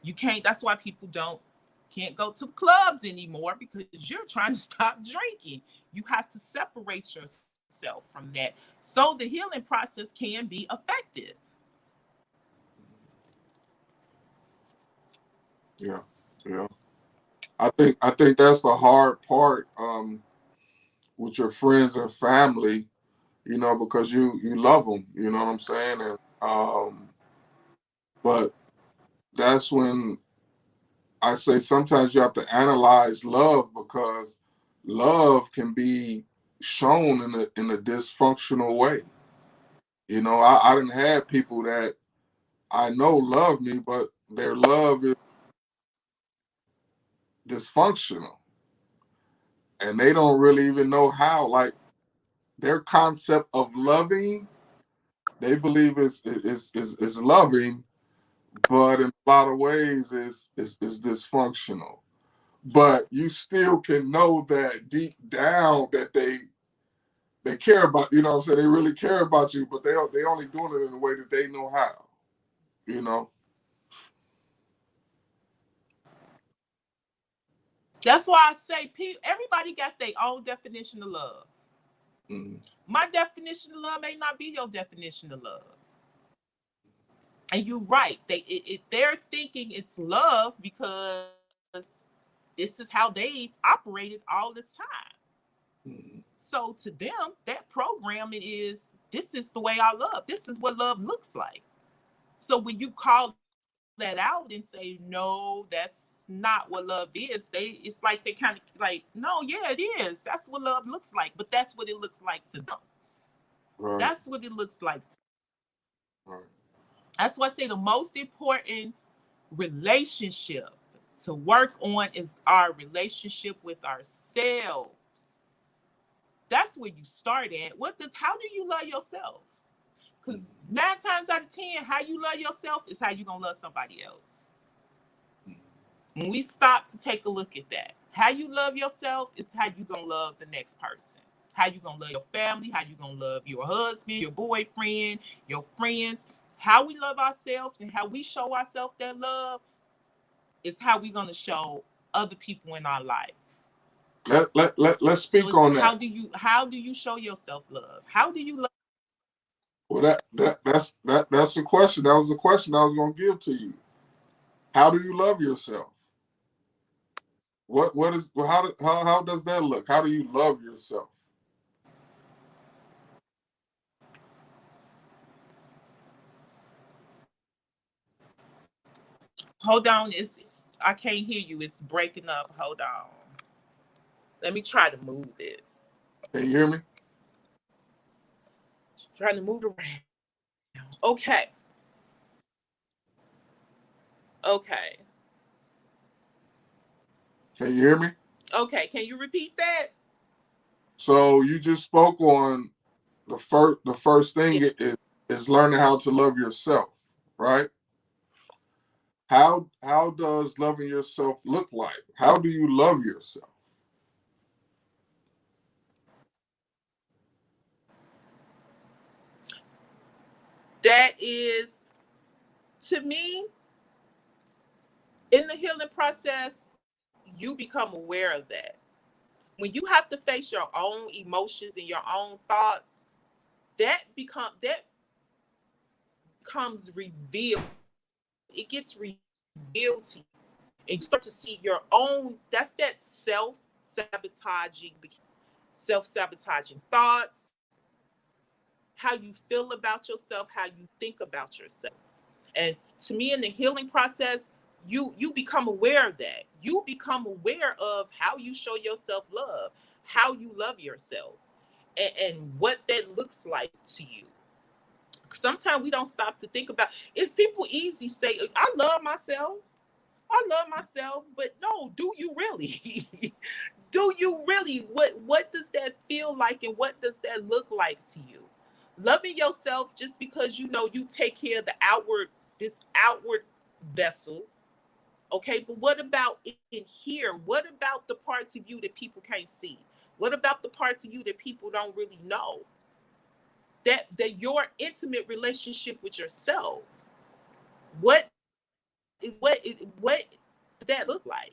You can't. That's why people can't go to clubs anymore, because you're trying to stop drinking. You have to separate yourself from that so the healing process can be effective. Yeah, yeah. I think that's the hard part with your friends and family, because you love them, you know what I'm saying? And but that's when I say sometimes you have to analyze love, because love can be shown in a dysfunctional way. I didn't have people that I know love me, but their love is dysfunctional, and they don't really even know how. Like, their concept of loving, they believe is loving, but in a lot of ways is dysfunctional. But you still can know that deep down that they care about, what I'm saying, they really care about you, but they only doing it in a way that they know how, you know. That's why I say everybody got their own definition of love. Mm-hmm. My definition of love may not be your definition of love. And you're right. They're thinking it's love because this is how they've operated all this time. Mm-hmm. So to them, that programming is, this is the way I love. This is what love looks like. So when you call that out and say, no, that's not what love is, it's like they kind of like, no, yeah, it is. That's what love looks like. But that's what it looks like to them. Right. That's what it looks like. Right. That's why I say the most important relationship to work on is our relationship with ourselves. That's where you start at. How do you love yourself? Because 9 times out of 10, how you love yourself is how you're going to love somebody else. When we stop to take a look at that, how you love yourself is how you're going to love the next person. How you going to love your family, how you going to love your husband, your boyfriend, your friends. How we love ourselves and how we show ourselves that love is how we're going to show other people in our life. Let's speak on that. How do you show yourself love? How do you love? Well, that's the question. That was the question I was going to give to you. How do you love yourself? How does that look? How do you love yourself? Hold on, I can't hear you. It's breaking up. Hold on. Let me try to move this. Can you hear me? Trying to move it around. Okay. Okay. Can you hear me? Okay. Can you repeat that? So you just spoke on the first thing is learning how to love yourself, right? How does loving yourself look like? How do you love yourself? That is, to me, in the healing process, you become aware of that. When you have to face your own emotions and your own thoughts, that comes revealed. It gets revealed to you. And you start to see your own, that's that self-sabotaging thoughts, how you feel about yourself, how you think about yourself. And to me, in the healing process, you become aware of that. You become aware of how you show yourself love, how you love yourself, and what that looks like to you. Sometimes we don't stop to think about, it's people easy say, I love myself. I love myself, but no, do you really? Do you really? What does that feel like and what does that look like to you? Loving yourself just because you know you take care of this outward vessel. Okay, but what about in here? What about the parts of you that people can't see? What about the parts of you that people don't really know? That your intimate relationship with yourself. What does that look like?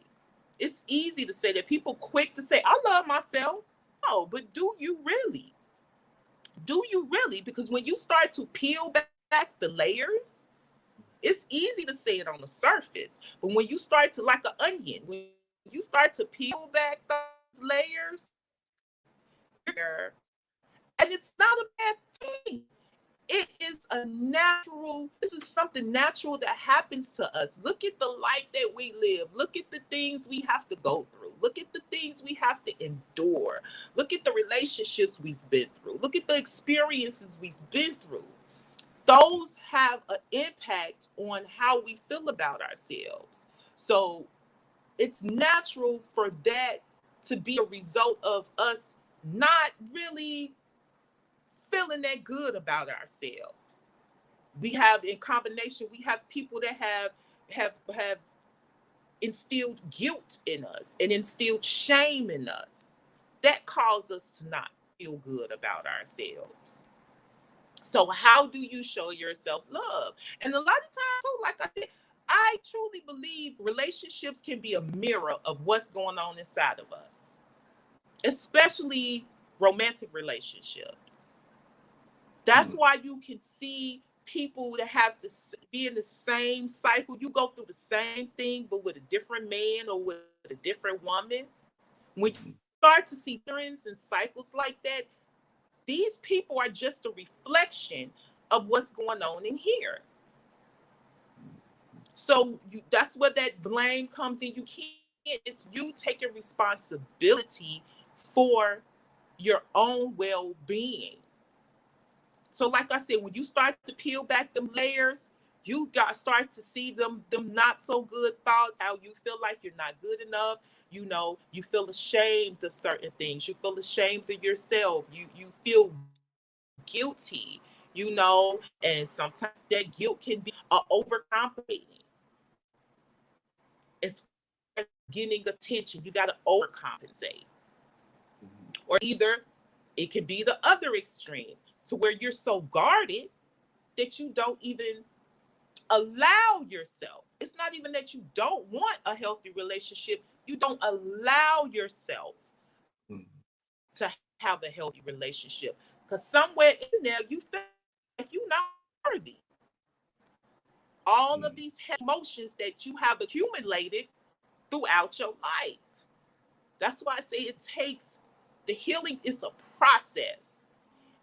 It's easy to say that. People quick to say, I love myself. Oh, but do you really? Do you really? Because when you start to peel back the layers, it's easy to say it on the surface. But when you start to, like an onion, when you start to peel back those layers, and it's not a bad thing. It is this is something natural that happens to us. Look at the life that we live. Look at the things we have to go through. Look at the things we have to endure. Look at the relationships we've been through. Look at the experiences we've been through. Those have an impact on how we feel about ourselves. So it's natural for that to be a result of us not really feeling that good about ourselves. We have, in combination, we have people that have instilled guilt in us and instilled shame in us that cause us to not feel good about ourselves. So how do you show yourself love? And a lot of times too, like I said, I truly believe relationships can be a mirror of what's going on inside of us, especially romantic relationships. That's why you can see people that have to be in the same cycle. You go through the same thing, but with a different man or with a different woman. When you start to see patterns and cycles like that, these people are just a reflection of what's going on in here. So that's where that blame comes in. You can't, it's you taking responsibility for your own well-being. So, like I said, when you start to peel back them layers, you got start to see them not so good thoughts, how you feel like you're not good enough. You know, you feel ashamed of certain things. You feel ashamed of yourself. You feel guilty, and sometimes that guilt can be overcompensating. It's getting attention. You got to overcompensate. Or either it can be the other extreme to where you're so guarded that you don't even allow yourself. It's not even that you don't want a healthy relationship. You don't allow yourself to have a healthy relationship. Because somewhere in there, you feel like you're not worthy. All of these emotions that you have accumulated throughout your life. That's why I say it takes, the healing is a process.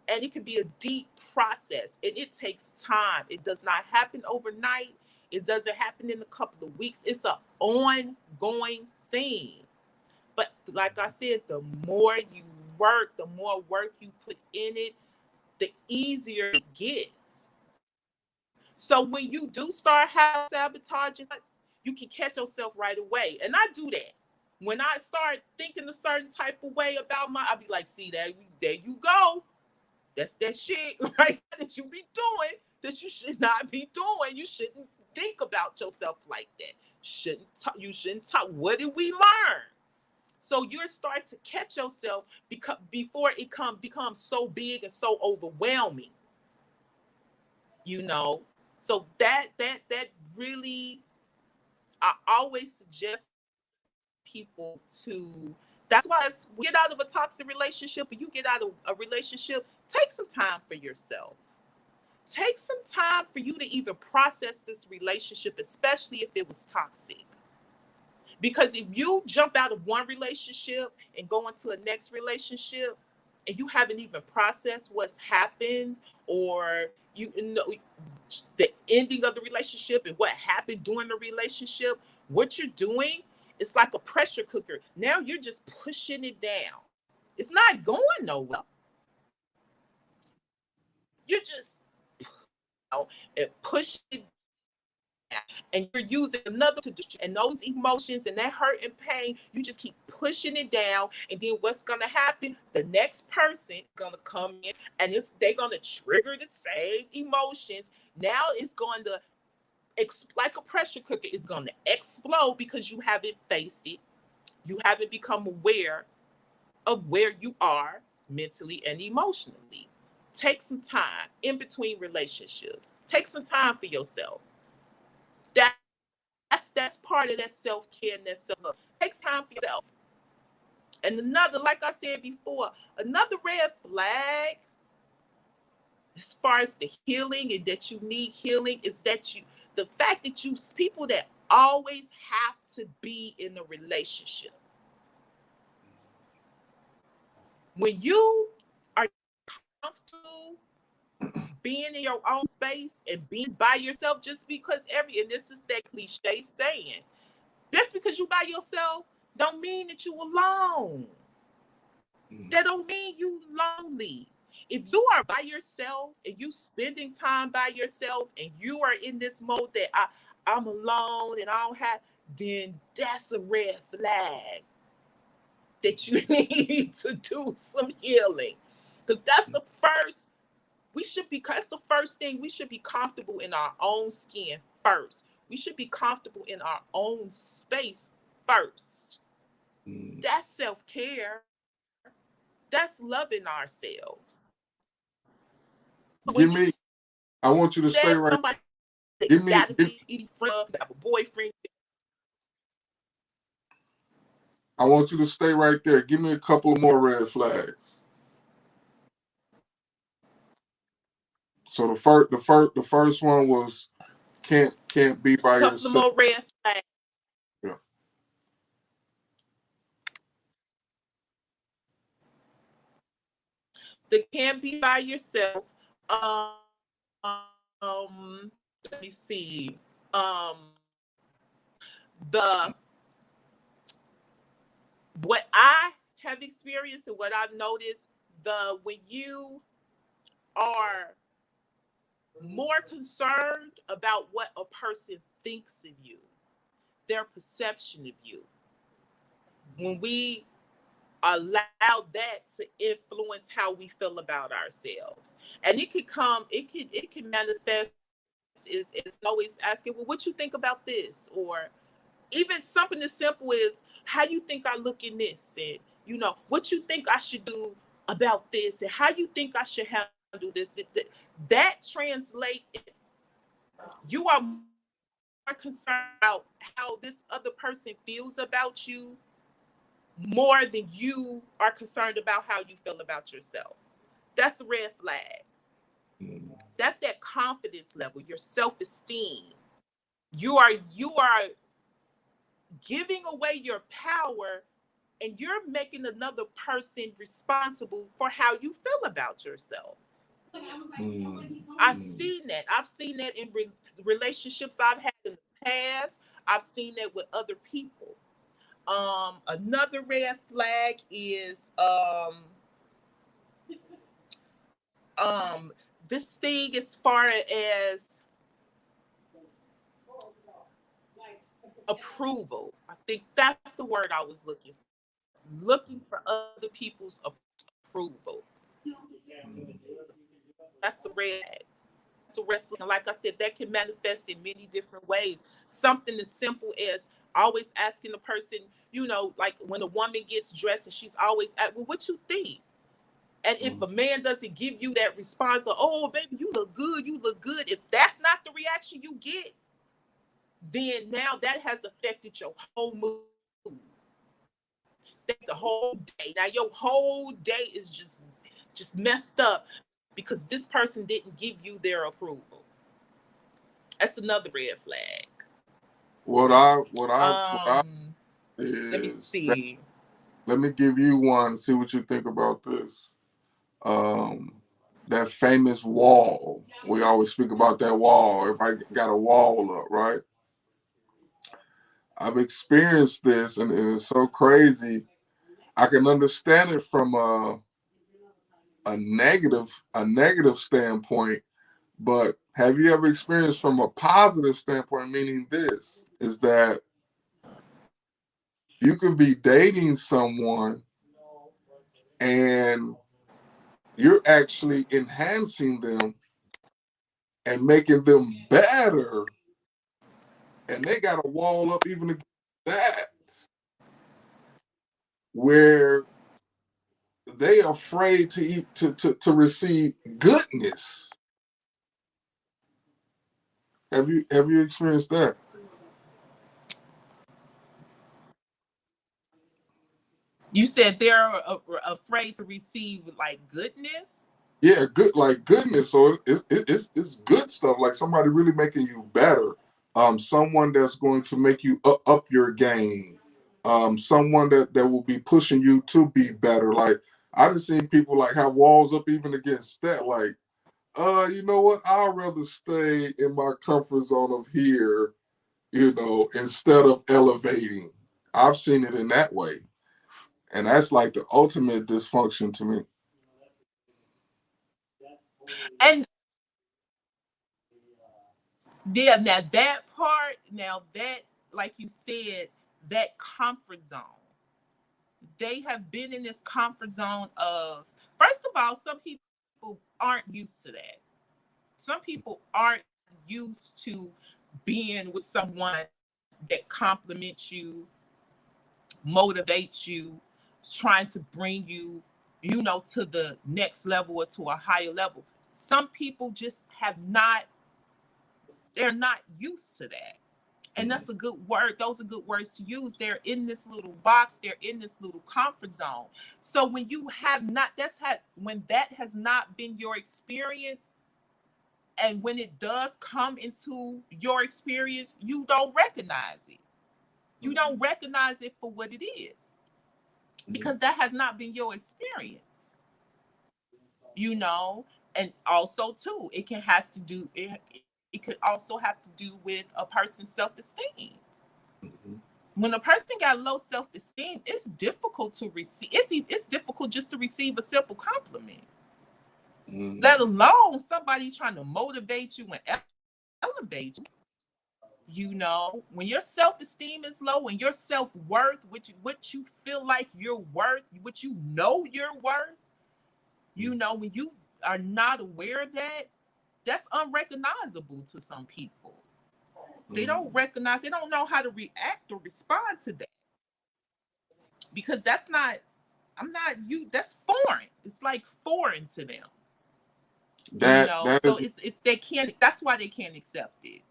And it can be a deep process, and it takes time. It does not happen overnight. It doesn't happen in a couple of weeks. It's an ongoing thing. But like I said, the more you work, the more work you put in it, the easier it gets. So when you do start having sabotaging, you can catch yourself right away. And I do that. When I start thinking a certain type of way about I'll be like, see, there you go. That's that shit right that you be doing that you should not be doing. You shouldn't think about yourself like that. You shouldn't talk. What did we learn? So you start to catch yourself before it becomes so big and so overwhelming. So that really, I always suggest people to. That's why we get out of a toxic relationship, or you get out of a relationship, take some time for yourself. Take some time for you to even process this relationship, especially if it was toxic. Because if you jump out of one relationship and go into a next relationship, and you haven't even processed what's happened, or the ending of the relationship and what happened during the relationship, what you're doing, it's like a pressure cooker. Now you're just pushing it down. It's not going nowhere. You're just and push it down, and you're using another to do, and those emotions and that hurt and pain, you just keep pushing it down. And then what's gonna happen? The next person is gonna come in, and they're gonna trigger the same emotions. Now it's going to like a pressure cooker, is going to explode because you haven't faced it. You haven't become aware of where you are mentally and emotionally. Take some time in between relationships. Take some time for yourself. That's part of that self-care and that self-love. Take time for yourself. And another, like I said before, another red flag as far as the healing and that you need healing is that the fact that people that always have to be in a relationship. When you are comfortable being in your own space and being by yourself, just because and this is that cliche saying, just because you by yourself don't mean that you alone. That don't mean you lonely. If you are by yourself and you spending time by yourself and you are in this mode that I'm alone and I don't have, then that's a red flag that you need to do some healing. Because that's the first thing. We should be comfortable in our own skin first. We should be comfortable in our own space first. That's self-care. That's loving ourselves. I want you to stay right. Give me have a boyfriend. I want you to stay right there. Give me a couple more red flags. So the first one was can't be by yourself. Couple more red flags. Yeah. They can't be by yourself. Let me see. What I have experienced and what I've noticed, when you are more concerned about what a person thinks of you, their perception of you, when we allow that to influence how we feel about ourselves, and it can manifest is always asking, well, what you think about this? Or even something as simple as, how you think I look in this? And, what you think I should do about this? And how you think I should handle this? That translates, you are more concerned about how this other person feels about you more than you are concerned about how you feel about yourself. That's a red flag. That's that confidence level, your self-esteem. You are giving away your power, and you're making another person responsible for how you feel about yourself. I've seen that. I've seen that in relationships I've had in the past. I've seen that with other people. Another red flag is this thing as far as approval. I think that's the word I was looking for. Looking for other people's approval. That's a red. That's a red flag. And like I said, that can manifest in many different ways. Something as simple as always asking the person, like when a woman gets dressed and she's always at, well, what you think? And if a man doesn't give you that response of, oh, baby, you look good, if that's not the reaction you get, then now that has affected your whole mood. That's the whole day. Now your whole day is just messed up because this person didn't give you their approval. That's another red flag. Let me see. Let me give you one. See what you think about this. That famous wall. We always speak about that wall. Everybody got a wall up, right? I've experienced this, and it's so crazy. I can understand it from a negative standpoint, but have you ever experienced from a positive standpoint, meaning this is that you can be dating someone and you're actually enhancing them and making them better, and they got a wall up even against that, where they afraid to eat to receive goodness. Have you experienced that? You said they're afraid to receive like goodness. Yeah, good, like goodness. So it's good stuff. Like somebody really making you better. Someone that's going to make you up your game. Someone that will be pushing you to be better. Like I done seen people like have walls up even against that. Like, you know what? I'd rather stay in my comfort zone of here, instead of elevating. I've seen it in that way. And that's like the ultimate dysfunction to me. And yeah, now that part, now that, like you said, that comfort zone. They have been in this comfort zone of, first of all, some people aren't used to that. Some people aren't used to being with someone that compliments you, motivates you, trying to bring you, to the next level or to a higher level. Some people just they're not used to that. And that's a good word. Those are good words to use. They're in this little box, they're in this little comfort zone. So when you have not, when that has not been your experience, and when it does come into your experience, you don't recognize it. You don't recognize it for what it is because that has not been your experience, you know. And also too, it could also have to do with a person's self-esteem. Mhm. When a person got low self-esteem, it's difficult to receive. It's difficult just to receive a simple compliment, let alone somebody trying to motivate you and elevate you. When your self-esteem is low, when your self-worth, what you feel like you're worth, what you're worth, when you are not aware of that, that's unrecognizable to some people. They don't recognize, they don't know how to react or respond to that because that's not, I'm not you, that's foreign. It's like foreign to them. That So is it's they can't, that's why they can't accept it.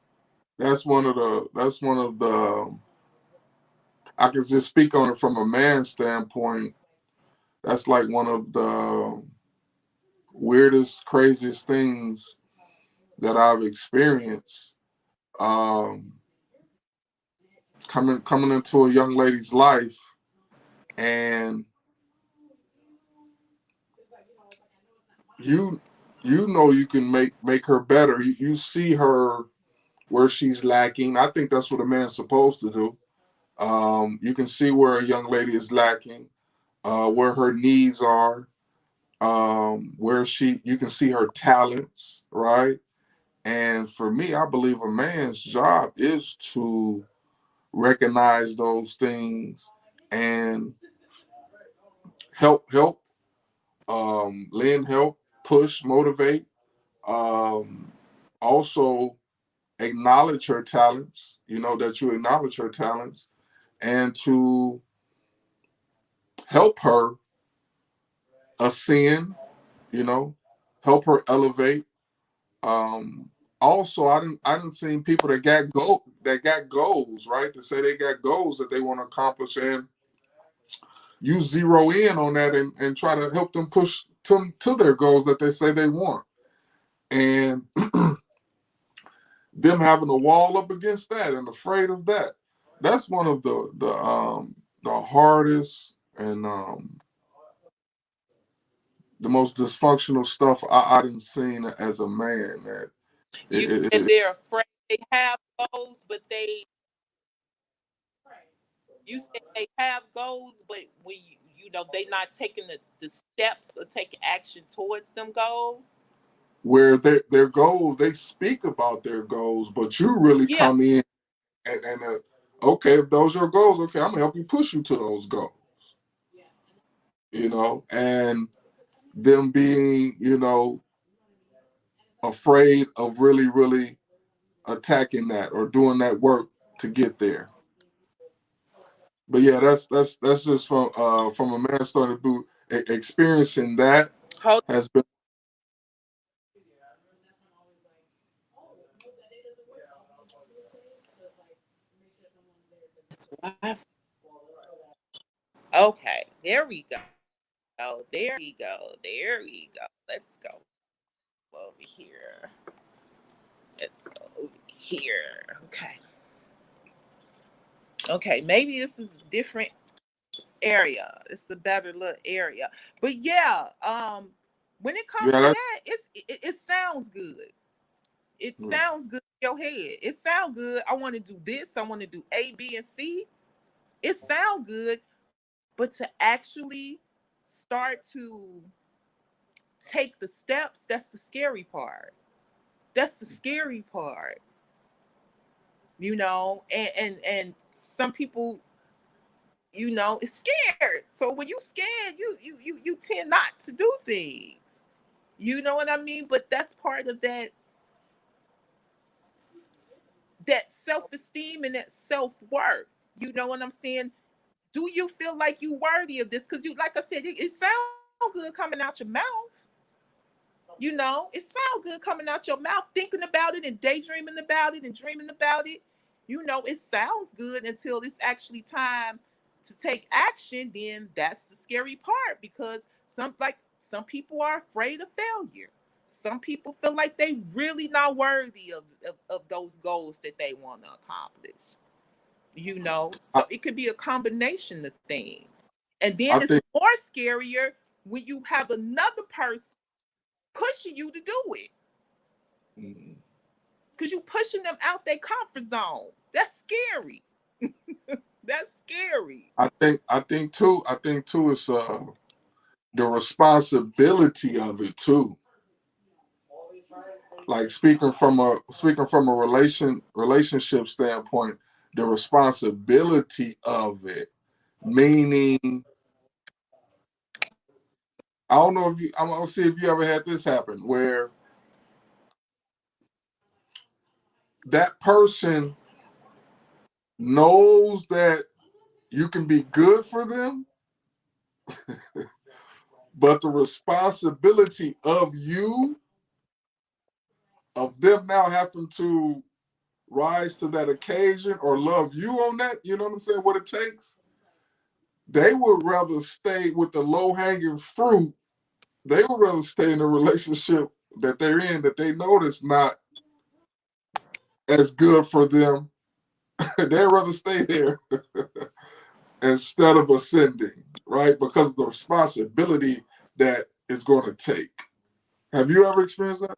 that's one of the I can just speak on it from a man's standpoint. That's like one of the weirdest, craziest things that I've experienced. Um, coming into a young lady's life, and you you can make her better. You see her where she's lacking. I think that's what a man's supposed to do. You can see where a young lady is lacking, where her needs are, where you can see her talents, right? And for me, I believe a man's job is to recognize those things and help, lend help, push, motivate. Um, Also acknowledge her talents. That you acknowledge her talents, and to help her ascend. You know, help her elevate. Um, Also, I didn't seen people that got goals, right? To say they got goals that they want to accomplish, and you zero in on that and try to help them push to their goals that they say they want. And them having a wall up against that and afraid of that. That's one of the hardest and the most dysfunctional stuff I didn't seen as a man. That You it, said it, they're afraid, they have goals, but you said they have goals, but when they not taking the steps or taking action towards them goals. where their goals, they speak about their goals, but you really Yeah. come in and okay, if those are your goals, okay, I'm gonna help you push you to those goals. And them being, afraid of really, really attacking that or doing that work to get there. But yeah, that's just from a man starting to do experiencing that Hold has been. Okay, there we go. There we go. There we go. Let's go over here. Let's go over here. Okay. Okay, maybe this is a different area. It's a better little area. But yeah, when it comes Yeah, to that, that, it sounds good. It yeah. sounds good in your head. It sounds good. I want to do this. I want to do A, B, and C. It sounds good, but to actually start to take the steps, that's the scary part. That's the scary part. And some people, is scared. So when you scared, you tend not to do things. You know what I mean? But that's part of that self-esteem and that self-worth. You know what I'm saying? Do you feel like you worthy of this? Because, you like I said, it sounds good coming out your mouth. It sounds good coming out your mouth, thinking about it and daydreaming about it and dreaming about it. It sounds good until it's actually time to take action. Then that's the scary part, because some people are afraid of failure. Some people feel like they really not worthy of those goals that they want to accomplish. I, So it could be a combination of things. And then I it's think more scarier when you have another person pushing you to do it, mm, because you pushing them out their comfort zone. That's scary. That's scary. I think too it's the responsibility of it too. Like speaking from a relationship standpoint, the responsibility of it, meaning, I don't know if you I'm gonna see if you ever had this happen where that person knows that you can be good for them, but the responsibility of them now having to rise to that occasion or love you on that, you know what I'm saying, what it takes, they would rather stay with the low hanging fruit. They would rather stay in a relationship that they're in that they know that's not as good for them. They'd rather stay there instead of ascending, right? Because of the responsibility that it's going to take. Have you ever experienced that?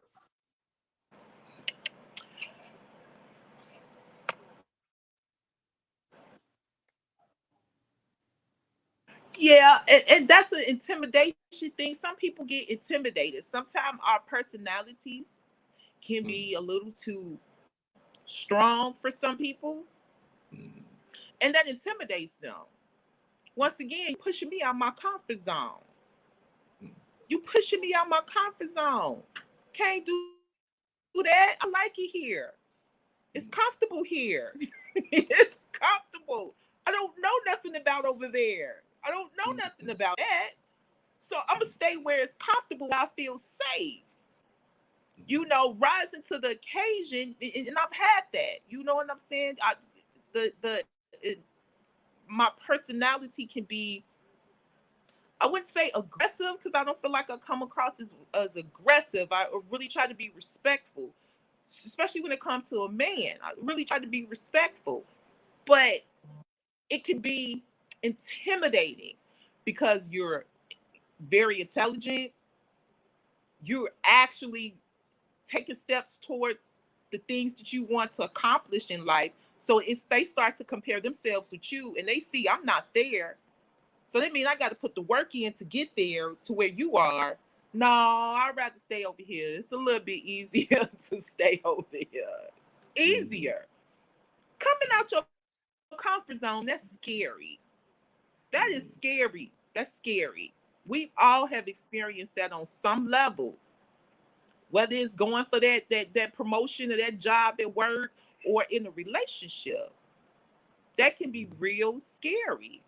Yeah, and that's an intimidation thing. Some people get intimidated. Sometimes our personalities can Mm, be a little too strong for some people, mm, and that intimidates them. Once again, you pushing me out my comfort zone. mm, You pushing me out my comfort zone. Can't do that. I like it here. It's mm, comfortable here. It's comfortable. I don't know nothing about over there. I don't know mm, nothing about that. So I'm gonna stay where it's comfortable. I feel safe. Rising to the occasion, and I've had that. You know what I'm saying? The it, my personality can be, I wouldn't say aggressive, because I don't feel like I come across as aggressive. I really try to be respectful, especially when it comes to a man. I really try to be respectful, but it can be intimidating because you're very intelligent. You're actually taking steps towards the things that you want to accomplish in life. So it's they start to compare themselves with you, and they see I'm not there. So that means I got to put the work in to get there to where you are. No, I'd rather stay over here. It's a little bit easier to stay over here. It's easier. Coming out your comfort zone, that's scary. That is scary. That's scary. We all have experienced that on some level, whether it's going for that promotion or that job at work or in a relationship. That can be real scary.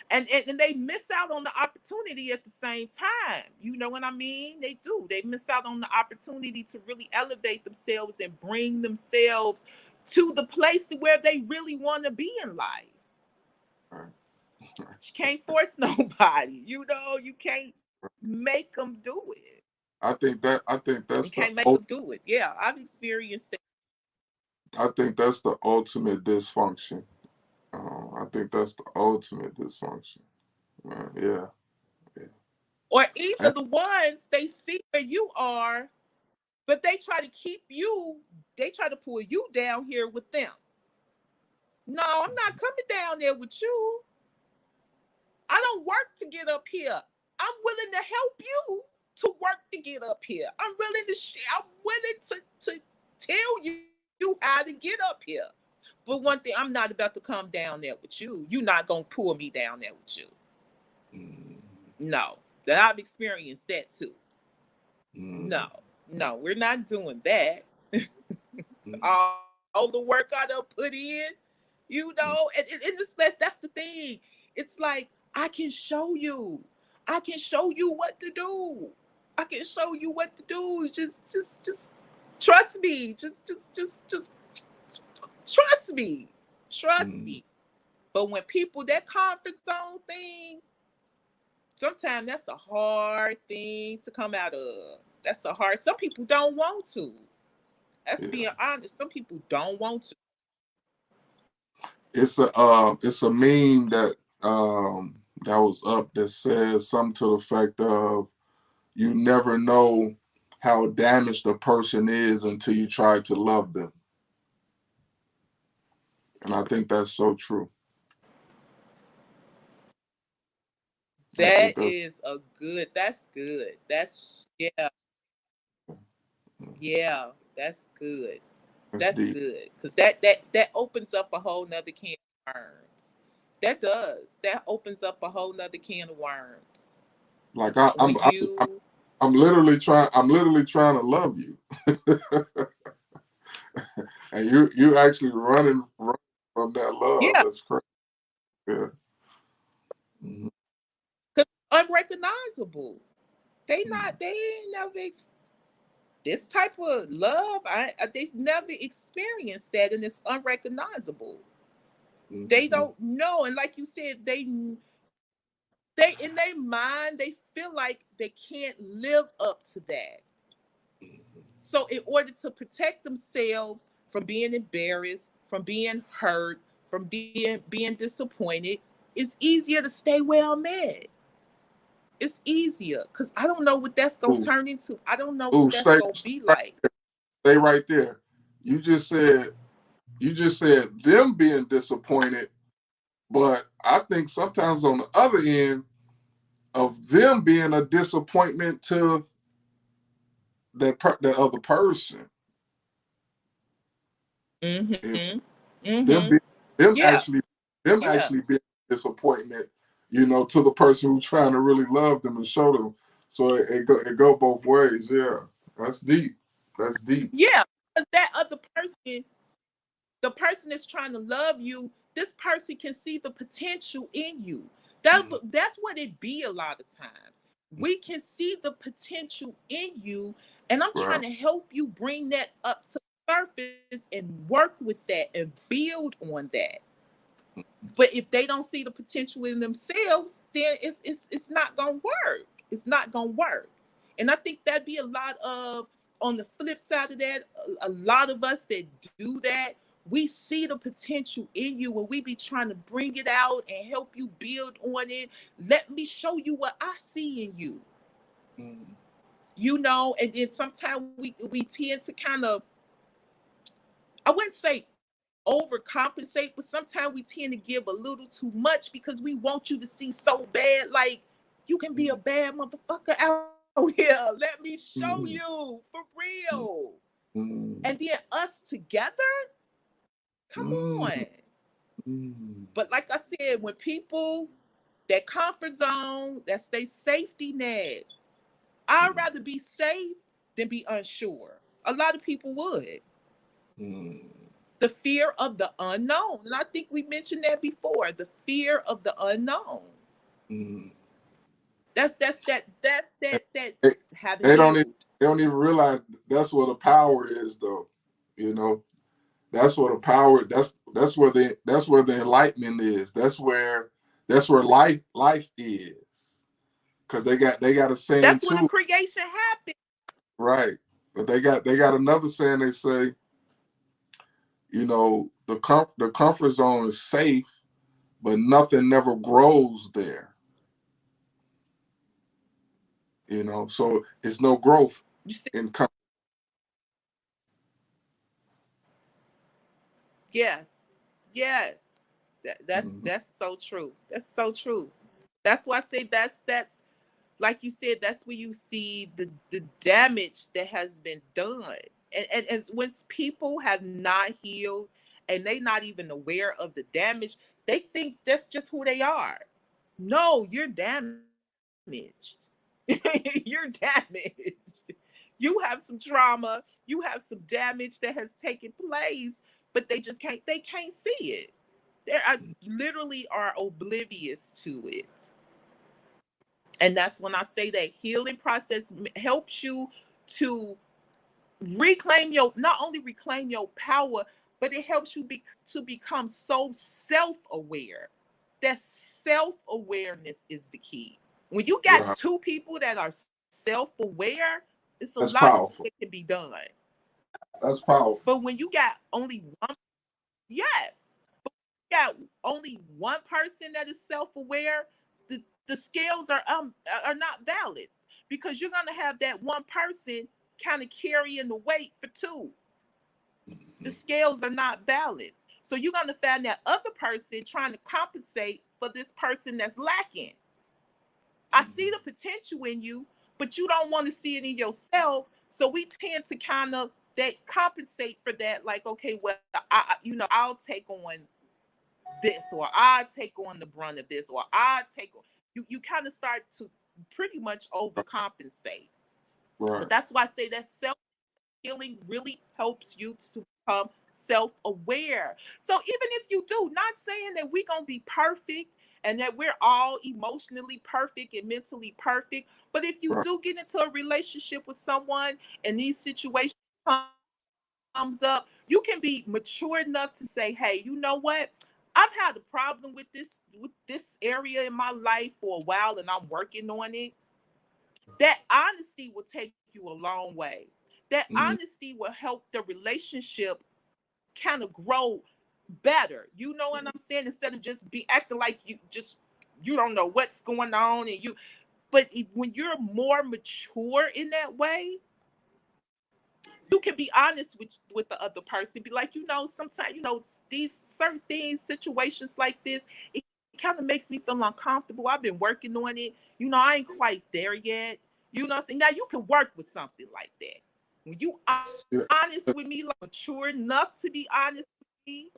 And they miss out on the opportunity at the same time. You know what I mean? They do. They miss out on the opportunity to really elevate themselves and bring themselves to the place to where they really want to be in life. You can't force nobody. You know, you can't make them do it. I think that's You can't make them do it. Yeah, I've experienced that. I think that's the ultimate dysfunction. I think that's the ultimate dysfunction. Yeah. Or either the ones they see where you are, but they try to keep you, they try to pull you down here with them. No, I'm not coming down there with you. I don't work to get up here. I'm willing to help you to work to get up here. I'm willing to tell you how to get up here. But one thing, I'm not about to come down there with you. You're not gonna pull me down there with you. No, that I've experienced that too. No, we're not doing that. all the work I done put in, you know, and that's the thing. It's like I can show you. I can show you what to do. I can show you what to do. Just trust me. Just trust me. Trust me. But when people, that comfort zone thing, sometimes that's a hard thing to come out of. That's a hard. Some people don't want to. That's being honest. Some people don't want to. It's a meme that that was up that says something to the effect of, you never know how damaged a person is until you try to love them. And I think that's so true. That's good. That's good. That's yeah, that's good. That's deep. good. Because that opens up a whole nother can of worms. That does. That opens up a whole nother can of worms. Like I'm literally trying to love you. And you actually running from that love. Yeah. That's crazy. Yeah. Because unrecognizable. They ain't never this type of love. They've never experienced that, and it's unrecognizable. They don't know, and like you said, they in their mind they feel like they can't live up to that. So in order to protect themselves from being embarrassed, from being hurt, from being disappointed, it's easier to stay where I'm at. It's easier because I don't know what that's gonna turn into. I don't know what that's gonna be like. Stay right there. You just said them being disappointed, but I think sometimes on the other end of them being a disappointment to the other person. Them actually being a disappointment, you know, to the person who's trying to really love them and show them. So it go both ways. Yeah, that's deep. That's deep. Yeah, because that other person, the person that's trying to love you, this person can see the potential in you. That's what it be a lot of times. We can see the potential in you, and I'm trying to help you bring that up to the surface and work with that and build on that. But if they don't see the potential in themselves, then it's not gonna work. It's not gonna work. And I think that'd be a lot of, on the flip side of that, a lot of us that do that, we see the potential in you and we be trying to bring it out and help you build on it. Let me show you what I see in you. You know, and then sometimes we tend to kind of, I wouldn't say overcompensate, but sometimes we tend to give a little too much because we want you to see so bad. Like, you can be a bad motherfucker out here. Let me show Mm, you for mm, real. mm, And then us together, come mm, on. mm, But like I said, when people, that comfort zone, that's their safety net. I'd mm, rather be safe than be unsure. A lot of people would. mm, The fear of the unknown. And I think we mentioned that before. The fear of the unknown. mm. That's that They, having they don't even, healed. they don't even realize that's where the power is, though. You know, that's where the power. That's where the enlightenment is. That's where life is. Because they got a saying That's when the too, creation happened. right? But they got another saying. They say, the comfort zone is safe, but nothing never grows there. So it's no growth You see, in yes, yes. That's Mhm. that's so true. That's so true. That's why I say that's like you said, that's where you see the damage that has been done. And as when people have not healed and they not even aware of the damage, they think that's just who they are. No, you're damaged. You're damaged. You have some trauma, you have some damage that has taken place, but they can't see it. They are literally are oblivious to it. And that's when I say that healing process helps you to reclaim your, not only reclaim your power, but it helps you to become so self-aware. That self-awareness is the key. When you got Right. two people that are self-aware, it's a That's lot powerful. that can be done. That's powerful. But when you got only one, yes, got only one person that is self-aware, the scales are not balanced, because you're gonna have that one person kind of carrying the weight for two. The scales are not balanced. So you're gonna find that other person trying to compensate for this person that's lacking. I see the potential in you, but you don't want to see it in yourself. So we tend to kind of that compensate for that, like, okay, well, I'll take on this, or I take on the brunt of this, or I take on, you kind of start to pretty much overcompensate. But Right. that's why I say that self healing really helps you to become self-aware. So even if you do, not saying that we're gonna be perfect and that we're all emotionally perfect and mentally perfect, but if you Right. do get into a relationship with someone and these situations comes up, you can be mature enough to say, "Hey, you know what? I've had a problem with this area in my life for a while, and I'm working on it." That honesty will take you a long way. That Mm, honesty will help the relationship kind of grow better. You know what I'm saying? Instead of just be acting like you don't know what's going on, and you. But when you're more mature in that way, you can be honest with the other person. Be like, sometimes, these certain things, situations like this, it kind of makes me feel uncomfortable. I've been working on it. I ain't quite there yet. You know what I'm saying? Now you can work with something like that. When you yeah. honest with me, like mature enough to be honest with me,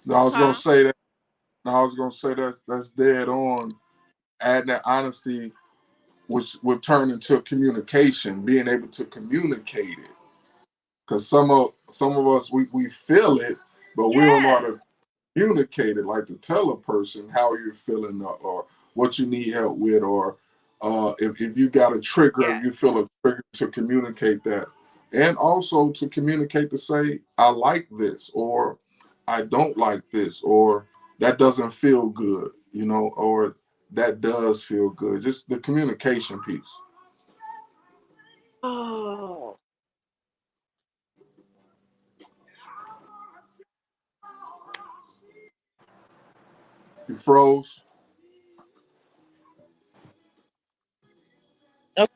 No, I was gonna huh? say that. No, I was gonna say that's dead on. Adding that honesty, which would turn into communication, being able to communicate it. Because some of us we feel it, but we don't know how to Yes. communicate it, like to tell a person how you're feeling, or what you need help with, or if you got a trigger, if you Yes. feel a trigger, to communicate that. And also to communicate to say, I like this, or I don't like this, or that doesn't feel good, or that does feel good. Just the communication piece. Oh. You froze. Okay,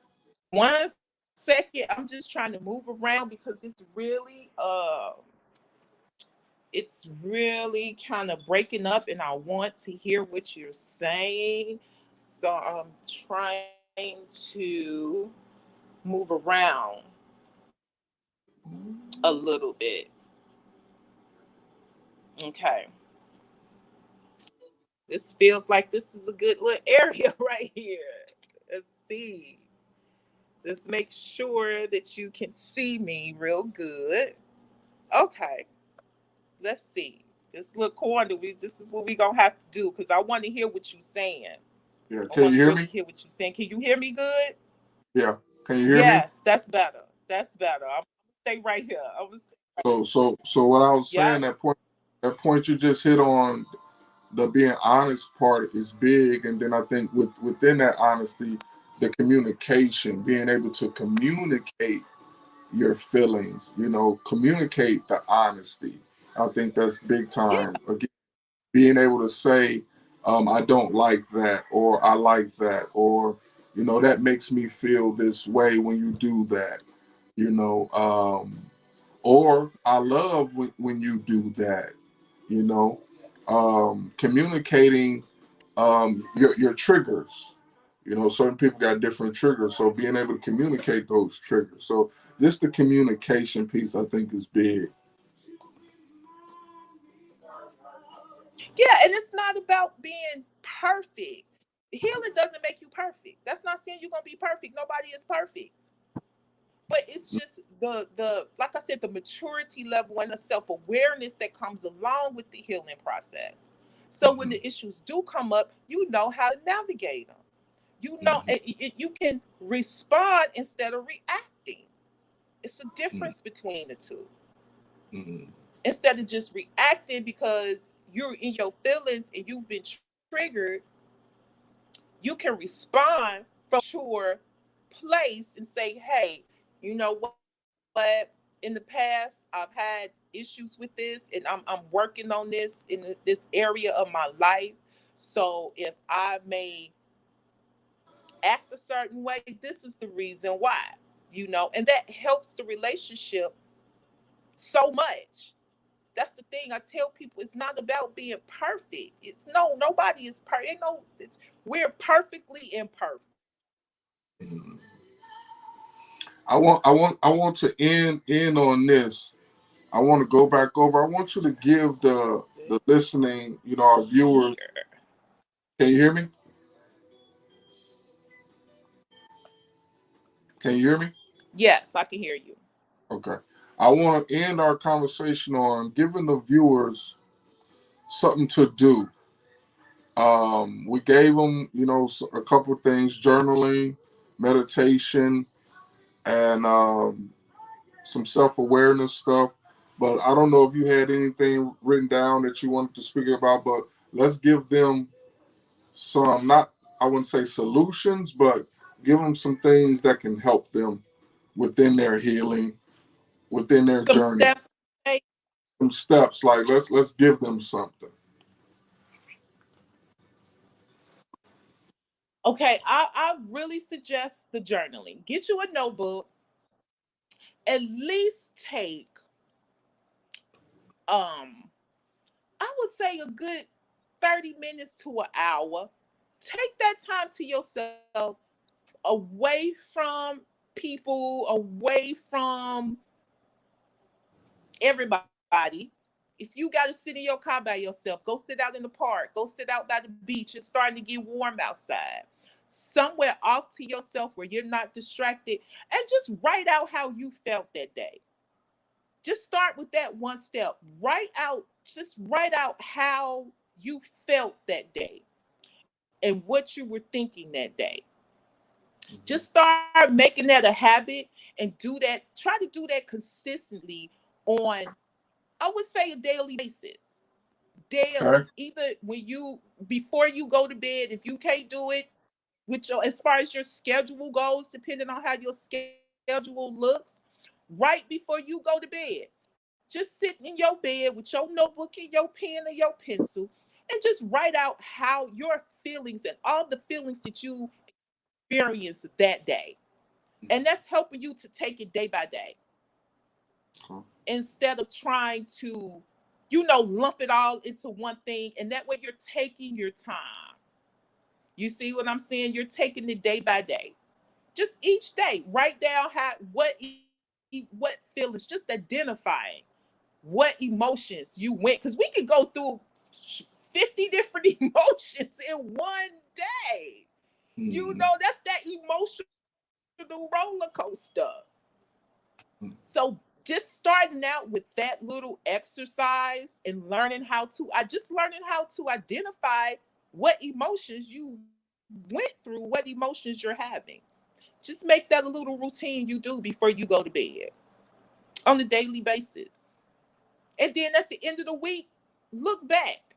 1 second. I'm just trying to move around because it's really kind of breaking up, and I want to hear what you're saying. So I'm trying to move around a little bit. Okay. This feels like this is a good little area right here. Let's see. Let's make sure that you can see me real good. Okay. Let's see. This little corner, this is what we're going to have to do because I want to hear what you're saying. Yeah. I Can want you to hear really me? hear what you're saying. Can you hear me good? Yeah. Can you hear me? Yes, that's better. That's better. I'm gonna stay right here. I'm gonna stay right So what I was here. saying, Yep. that point you just hit on, the being honest part is big, and then I think within that honesty, the communication, being able to communicate your feelings, communicate the honesty. I think that's big Yeah. time. Again, being able to say, I don't like that, or I like that, or that makes me feel this way when you do that. You know, or I love when you do that. You know, communicating your triggers. Certain people got different triggers, so being able to communicate those triggers. So just the communication piece, I think, is big. Yeah, and it's not about being perfect. Healing doesn't make you perfect. That's not saying you're gonna be perfect. Nobody is perfect. But it's just the like I said, the maturity level and the self-awareness that comes along with the healing process. So when Mhm, the issues do come up, you know how to navigate them. You know, mhm, you can respond instead of reacting. It's a mhm, difference between the two. mhm, Instead of just reacting because you're in your feelings and you've been triggered, you can respond from a mature place and say, hey, you know what? In the past, I've had issues with this, and I'm working on this in this area of my life. So if I may act a certain way, this is the reason why, and that helps the relationship so much. That's the thing I tell people. It's not about being perfect. It's no, nobody is perfect. No, we're perfectly imperfect. mhm. I want to end on this. I want to go back over. I want you to give the listening, our viewers. Here. Can you hear me? Can you hear me? Yes, I can hear you. Okay. I want to end our conversation on giving the viewers something to do. We gave them, a couple of things: journaling, meditation, and some self-awareness stuff. But I don't know if you had anything written down that you wanted to speak about. But let's give them some, not, I wouldn't say solutions, but give them some things that can help them within their healing, within their Some journey. steps. Some steps, like let's give them something. Okay, I really suggest the journaling. Get you a notebook. At least take um I would say a good 30 minutes to an hour. Take that time to yourself, away from people, away from everybody. If you got to sit in your car by yourself, go sit out in the park, go sit out by the beach. It's starting to get warm outside. Somewhere off to yourself where you're not distracted, and just write out how you felt that day. Just start with that one step. Write out how you felt that day and what you were thinking that day. Mhm. Just start making that a habit and do that. Try to do that consistently on, I would say, a daily basis. Okay. Daily. Either before you go to bed, if you can't do it as far as your schedule goes, depending on how your schedule looks, right before you go to bed. Just sit in your bed with your notebook and your pen and your pencil and just write out how your feelings and all the feelings that you experienced that day. And that's helping you to take it day by day Okay. instead of trying to, lump it all into one thing. And that way you're taking your time. You see what I'm saying? You're taking it day by day. Just each day, write down what feelings, just identifying what emotions you went, because we could go through 50 different emotions in one day. You know, that's that emotional roller coaster. So just starting out with that little exercise and learning how to identify what emotions you went through, what emotions you're having. Just make that a little routine you do before you go to bed on a daily basis. And then at the end of the week, look back.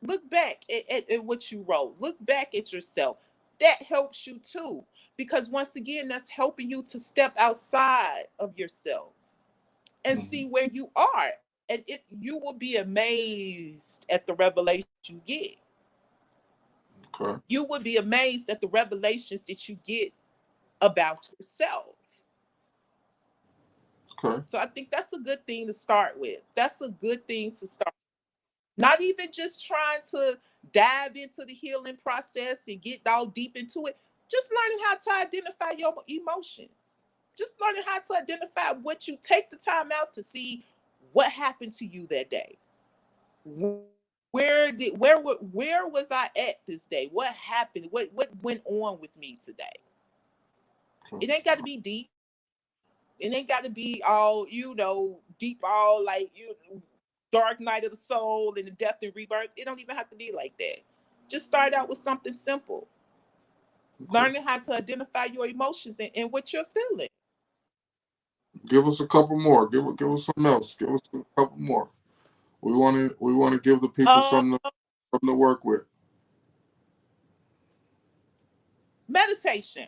Look back at what you wrote. Look back at yourself. That helps you too. Because once again, that's helping you to step outside of yourself and see where you are. And you will be amazed at the revelation you get. Okay. You will be amazed at the revelations that you get about yourself. Okay. So I think that's a good thing to start with. That's a good thing to start. Not even just trying to dive into the healing process and get all deep into it. Just learning how to identify your emotions. Just learning how to identify what you take the time out to see what happened to you that day. Where was I at this day? What happened? What went on with me today? Okay. It ain't got to be deep. It ain't got to be all, deep, all like Dark Night of the Soul and the Death and Rebirth. It don't even have to be like that. Just start out with something simple. Okay. Learning how to identify your emotions and what you're feeling. Give us a couple more. Give us something else. Give us a couple more. We want to give the people Um, something to work with. Meditation.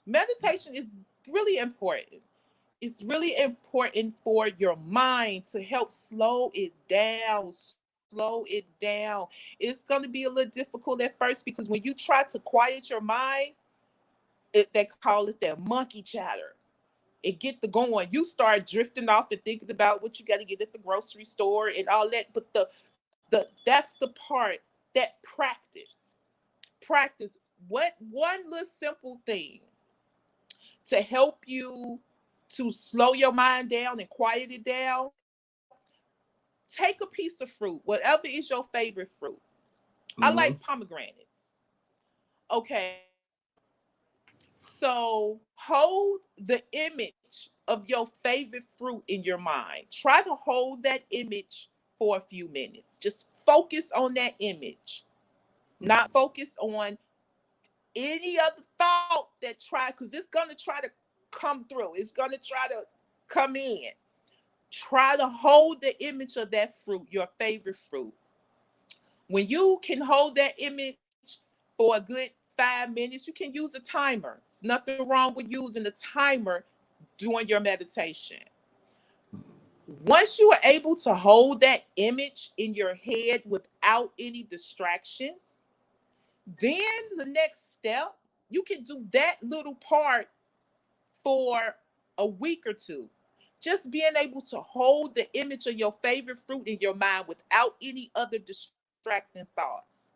Meditation is really important. It's really important for your mind to help slow it down. Slow it down. It's going to be a little difficult at first because when you try to quiet your mind, they call it that monkey chatter. It get the going. You start drifting off and thinking about what you got to get at the grocery store and all that. But the that's the part that practice. What one little simple thing to help you to slow your mind down and quiet it down? Take a piece of fruit, whatever is your favorite fruit. I like pomegranates. Okay. So hold the image of your favorite fruit in your mind. Try to hold that image for a few minutes. Just focus on that image, not focus on any other thought because it's going to try to come through. It's going to try to come in. Try to hold the image of that fruit, your favorite fruit. When you can hold that image for a good 5 minutes, you can use a timer. There's nothing wrong with using a timer during your meditation. Once you are able to hold that image in your head without any distractions, then the next step, you can do that little part for a week or two. Just being able to hold the image of your favorite fruit in your mind without any other distracting thoughts.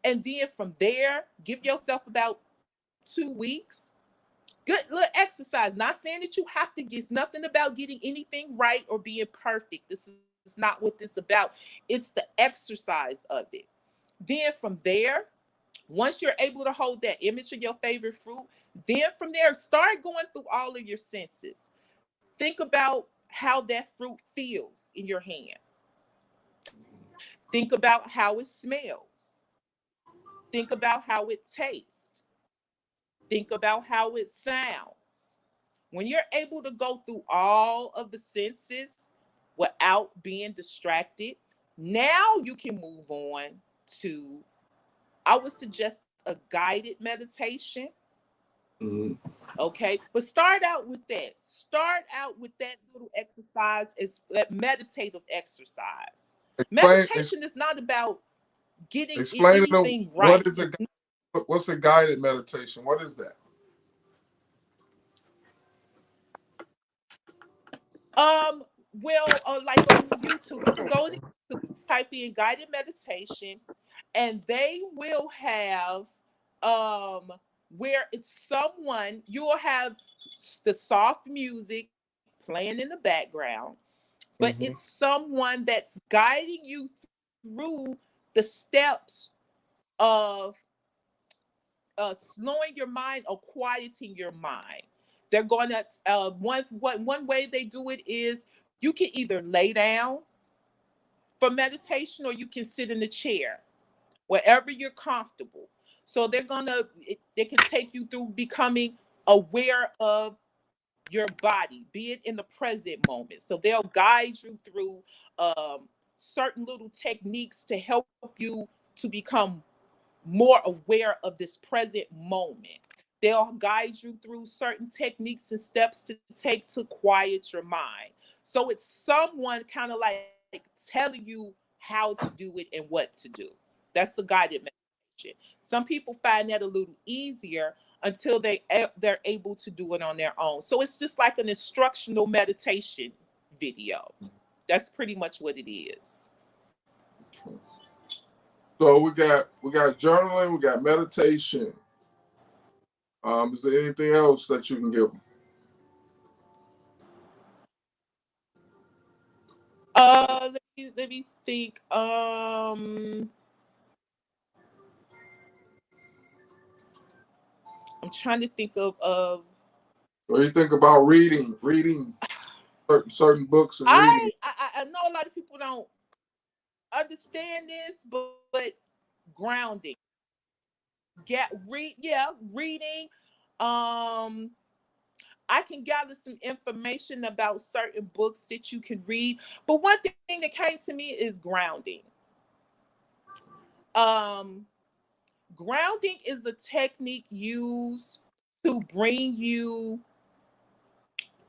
And then from there, give yourself about 2 weeks. Good little exercise. Not saying that you have to get, it's nothing about getting anything right or being perfect. This is not what this is about. It's the exercise of it. Then from there, once you're able to hold that image of your favorite fruit, then from there, start going through all of your senses. Think about how that fruit feels in your hand. Think about how it smells. Think about how it tastes. Think about how it sounds. When you're able to go through all of the senses without being distracted, now you can move on to, I would suggest a guided meditation. Okay, but start out with that. Start out with that little exercise, is that meditative exercise. Meditation is not about getting Explain to them anything right. what's a guided meditation? What is that? Like on YouTube, you can go to type in guided meditation, and they will have where it's someone, you'll have the soft music playing in the background, but Mm-hmm. it's someone that's guiding you through the steps of slowing your mind or quieting your mind. They're going to one way they do it is you can either lay down for meditation or you can sit in a chair wherever you're comfortable. So they can take you through becoming aware of your body, be it in the present moment. So they'll guide you through certain little techniques to help you to become more aware of this present moment. They'll guide you through certain techniques and steps to take to quiet your mind. So it's someone kind of like telling you how to do it and what to do. That's a guided meditation. Some people find that a little easier until they're able to do it on their own. So it's just like an instructional meditation video. That's pretty much what it is. So we got journaling, we got meditation. Is there anything else that you can give them? Let me think. I'm trying to think of. What do you think about reading certain books and reading? I know a lot of people don't understand this, but grounding. Reading. Um, I can gather some information about certain books that you can read, but one thing that came to me is grounding. Um, Grounding is a technique used to bring you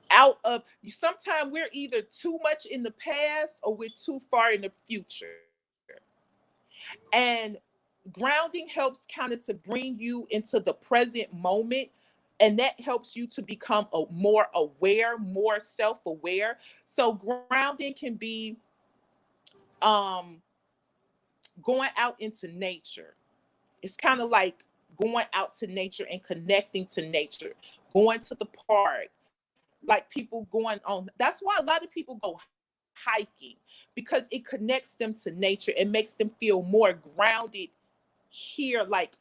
out of, sometimes we're either too much in the past or we're too far in the future. And grounding helps kind of to bring you into the present moment, and that helps you to become more aware, more self-aware. So grounding can be um going out into nature. It's kind of like going out to nature and connecting to nature, going to the park, like people going on. That's why a lot of people go hiking, because it connects them to nature. It makes them feel more grounded here, like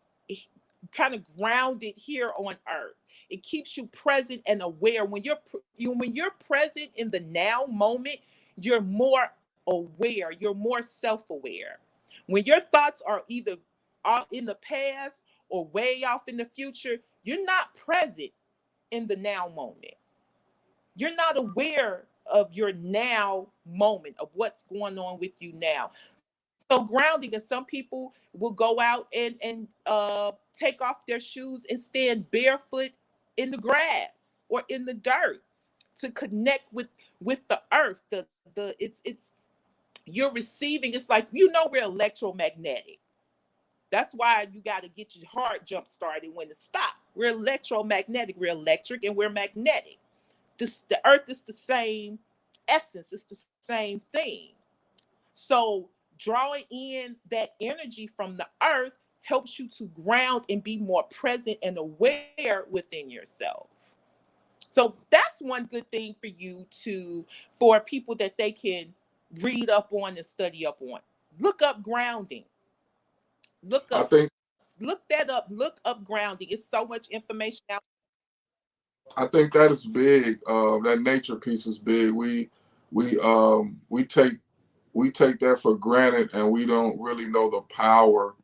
kind of grounded here on earth. It keeps you present and aware. When you're present in the now moment, you're more aware. You're more self-aware. When your thoughts are either off in the past or way off in the future, you're not present in the now moment. You're not aware of your now moment, of what's going on with you now. So grounding, and some people will go out and take off their shoes and stand barefoot in the grass or in the dirt to connect with the earth. The it's you're receiving. It's like, we're electromagnetic. That's why you got to get your heart jump started when it stops. We're electromagnetic. We're electric and we're magnetic. The earth is the same essence. It's the same thing. So drawing in that energy from the earth helps you to ground and be more present and aware within yourself. So that's one good thing for you to, for people that they can read up on and study up on. Look up grounding. Look I up, think look that up. Look up grounding. It's so much information out. I think that is big. That nature piece is big. We take that for granted, and we don't really know the power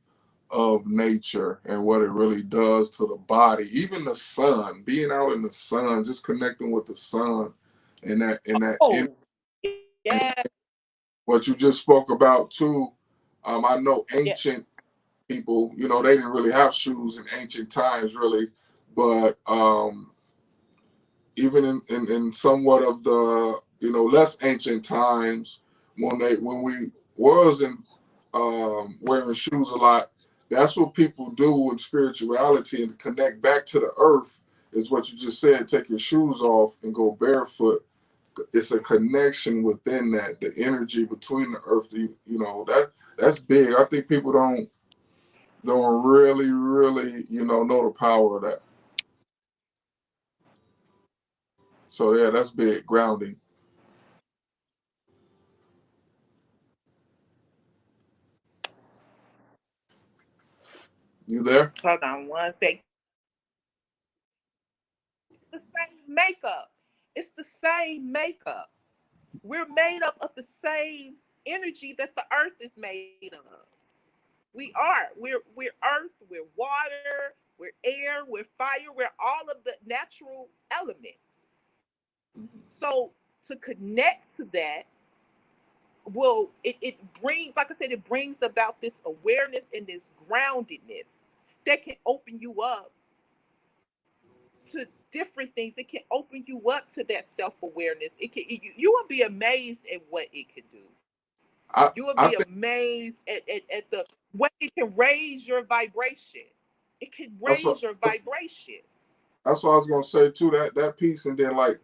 of nature and what it really does to the body. Even the sun, being out in the sun, just connecting with the sun, and Oh, yeah, what you just spoke about too. I know yeah. ancient people, they didn't really have shoes in ancient times, really, but even in somewhat of the less ancient times, when we wasn't wearing shoes a lot, that's what people do in spirituality and connect back to the earth. Is what you just said, take your shoes off and go barefoot. It's a connection within that, the energy between the earth, that's big. I think people don't don't really, really, know the power of that. So yeah, that's big grounding. You there? Hold on one sec. It's the same makeup. It's the same makeup. We're made up of the same energy that the earth is made of. We are. We're earth, we're water, we're air, we're fire, we're all of the natural elements. So to connect to that, well, it brings, like I said, it brings about this awareness and this groundedness that can open you up to different things. It can open you up to that self-awareness. You will be amazed at what it can do. I You will I be think amazed at the way it can raise your vibration. It can that's what raise your vibration. that's what I was gonna say too. That piece, and then like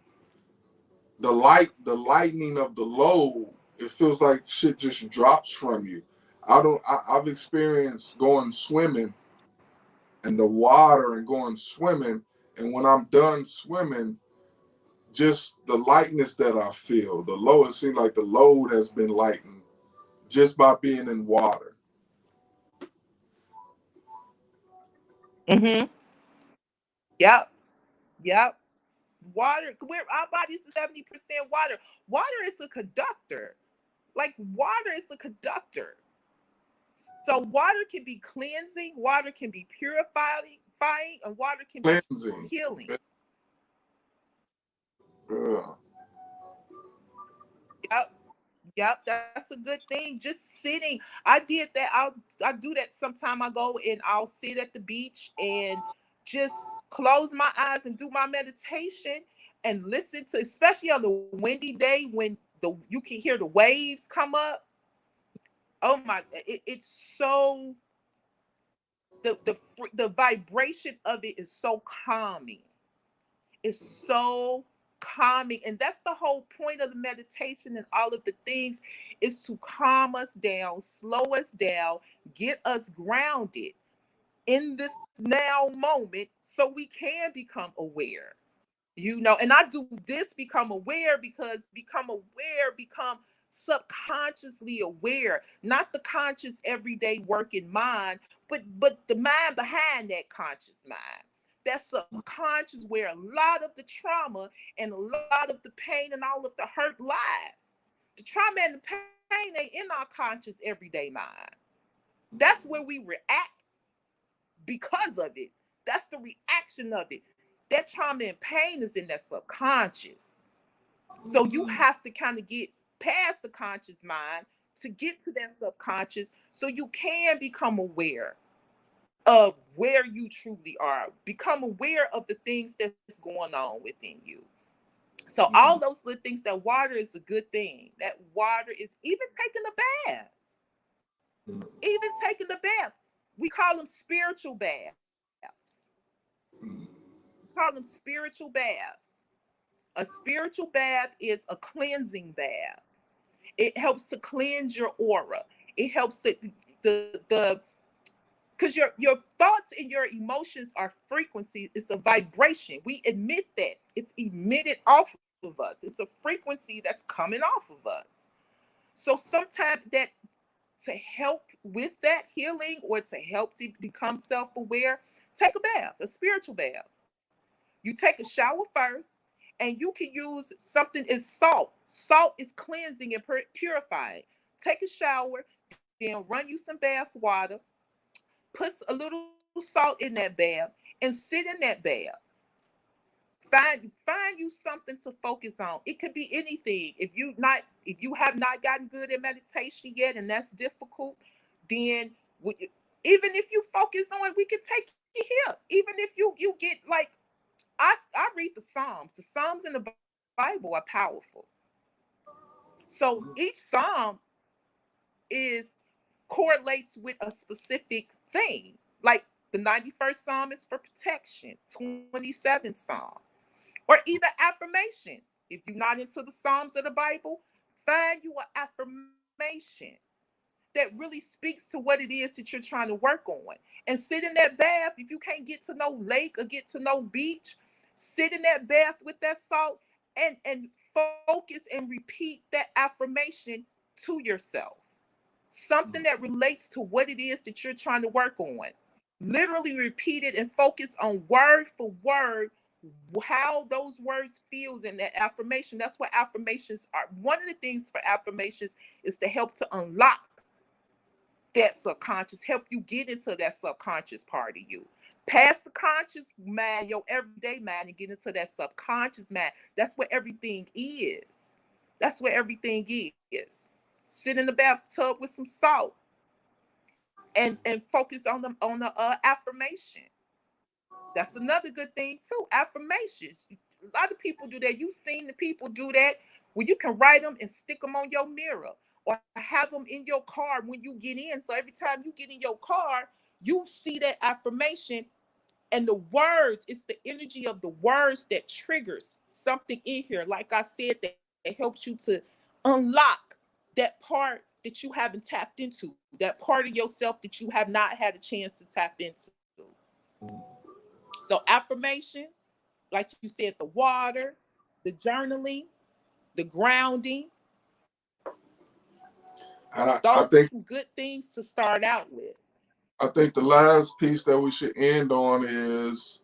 the lightning of the load. It feels like shit just drops from you. I've experienced going swimming and the water and going swimming, and when I'm done swimming, just the lightness that I feel, the load. It seems like the load has been lightened just by being in water. Mm-hmm. Yep. Yep. Water. Our body's 70% water. Water is a conductor. Like water is a conductor. So water can be cleansing, water can be purifying, and water can be Cleansing. healing. Yeah. Yep. Yep, that's a good thing. Just sitting. I did that. I do that sometime. I go and I'll sit at the beach and just close my eyes and do my meditation and listen to, especially on the windy day when you can hear the waves come up. Oh my, it's so the vibration of it is so calming. It's so calming, and that's the whole point of the meditation and all of the things, is to calm us down, slow us down, get us grounded in this now moment so we can become aware. And I do this, become subconsciously aware, not the conscious everyday working mind, but the mind behind that conscious mind. That's subconscious, where a lot of the trauma and a lot of the pain and all of the hurt lies. The trauma and the pain ain't in our conscious everyday mind. That's where we react because of it. That's the reaction of it. That trauma and pain is in that subconscious. So you have to kind of get past the conscious mind to get to that subconscious so you can become aware of where you truly are, become aware of the things that's going on within you. So all those little things, that water is a good thing. That water is, even taking a bath, even taking the bath. We call them spiritual baths. We call them spiritual baths. A spiritual bath is a cleansing bath. It helps to cleanse your aura. It helps to the because your thoughts and your emotions are frequency. It's a vibration. We admit that it's emitted off of us. It's a frequency that's coming off of us. So sometimes that, to help with that healing or to help to become self-aware, take a bath, a spiritual bath. You take a shower first, and you can use something as salt. Salt is cleansing and purifying. Take a shower, then run you some bath water, put a little salt in that bath, and sit in that bath. Find you something to focus on. It could be anything. If you have not gotten good at meditation yet, and that's difficult, then even if you focus on, we can take you here. Even if you get like, I read the Psalms. The Psalms in the Bible are powerful. So each Psalm is correlates with a specific thing. Like the 91st Psalm is for protection, 27th Psalm. Or either affirmations. If you're not into the Psalms of the Bible, find you an affirmation. that really speaks to what it is that you're trying to work on. And sit in that bath. If you can't get to no lake or get to no beach, sit in that bath with that salt and focus and repeat that affirmation to yourself. Something that relates to what it is that you're trying to work on. Literally repeat it and focus on word for word how those words feels in that affirmation. That's what affirmations are. One of the things for affirmations is to help to unlock that subconscious, help you get into that subconscious part of you. Past the conscious mind, your everyday mind, and get into that subconscious mind. That's where everything is. That's where everything is. Sit in the bathtub with some salt and focus on the affirmation. That's another good thing too. Affirmations. A lot of people do that. You've seen the people do that where you can write them and stick them on your mirror or have them in your car when you get in. So every time you get in your car, you see that affirmation and the words. It's the energy of the words that triggers something in here. Like I said, that helps you to unlock that part that you haven't tapped into, that part of yourself that you have not had a chance to tap into. So affirmations, like you said, the water, the journaling, the grounding, And those I are think some good things to start out with. the last piece that we should end on is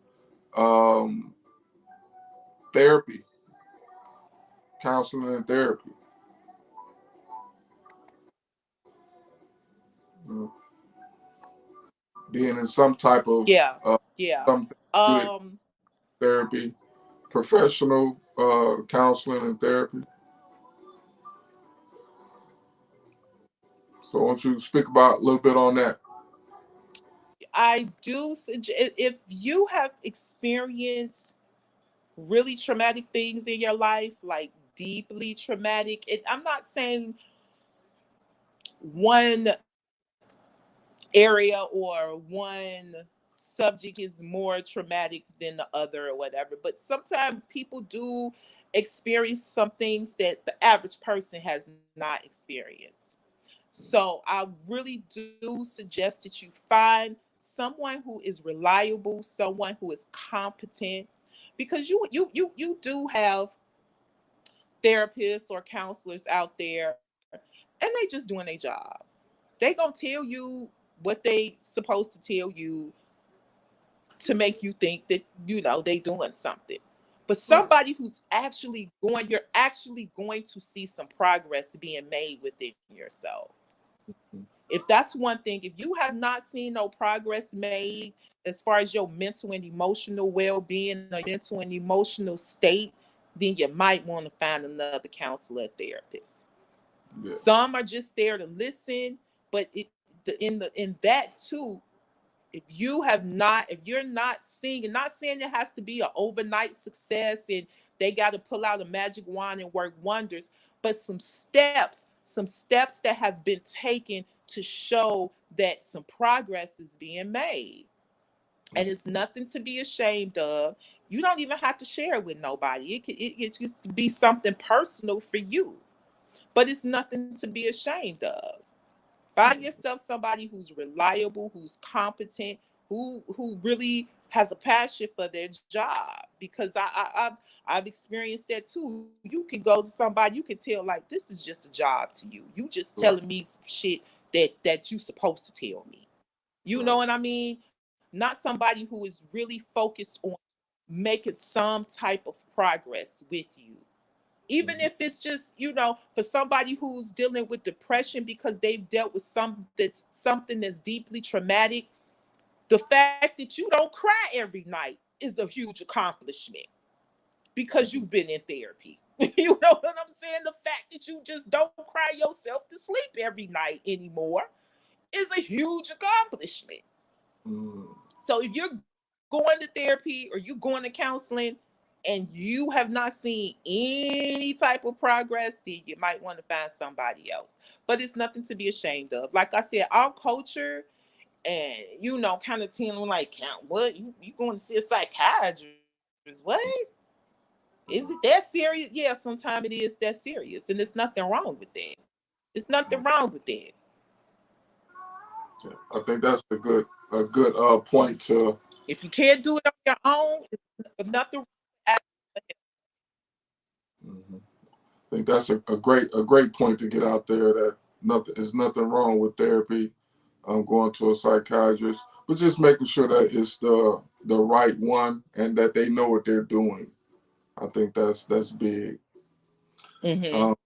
therapy, counseling and therapy. You know, being in some type of Yeah, yeah. some Um, therapy, professional counseling and therapy. So, why don't you speak about a little bit on that? I do suggest if you have experienced really traumatic things in your life, like deeply traumatic, and I'm not saying one area or one subject is more traumatic than the other or whatever. But sometimes people do experience some things that the average person has not experienced. So I really do suggest that you find someone who is reliable, someone who is competent, because you do have therapists or counselors out there and they just doing their job. They gonna tell you what they supposed to tell you to make you think that they doing something. But Right. somebody who's actually going, you're actually going to see some progress being made within yourself. If that's one thing, if you have not seen no progress made as far as your mental and emotional well-being or mental and emotional state, then you might want to find another counselor therapist. Yeah. Some are just there to listen, but in that too, if you're not seeing, and not saying it has to be an overnight success and they got to pull out a magic wand and work wonders, but some steps that have been taken to show that some progress is being made. And it's nothing to be ashamed of. You don't even have to share it with nobody. It just be something personal for you, but it's nothing to be ashamed of. Find yourself somebody who's reliable, who's competent, who really has a passion for their job. Because I've experienced that too. You can go to somebody, you can tell like this is just a job to you. You just Right. telling me some shit that you supposed to tell me. You know Right. what I mean? Not somebody who is really focused on making some type of progress with you, even Mhm. if it's just for somebody who's dealing with depression because they've dealt with something that's deeply traumatic. The fact that you don't cry every night is a huge accomplishment because you've been in therapy. You know what I'm saying? The fact that you just don't cry yourself to sleep every night anymore is a huge accomplishment. Mm. So if you're going to therapy or you going to counseling and you have not seen any type of progress, then you might want to find somebody else. But it's nothing to be ashamed of. Like I said, our culture and kind of telling like, count what you going to see a psychiatrist? What is it that serious? Yeah, sometimes it is that serious, and there's nothing wrong with that. There's nothing wrong with that. Yeah, I think that's a good point to. If you can't do it on your own, it's nothing. Mhm. I think that's a great point to get out there, that nothing wrong with therapy, going to a psychiatrist, but just making sure that it's the right one and that they know what they're doing. I think that's big. Mm-hmm. Um,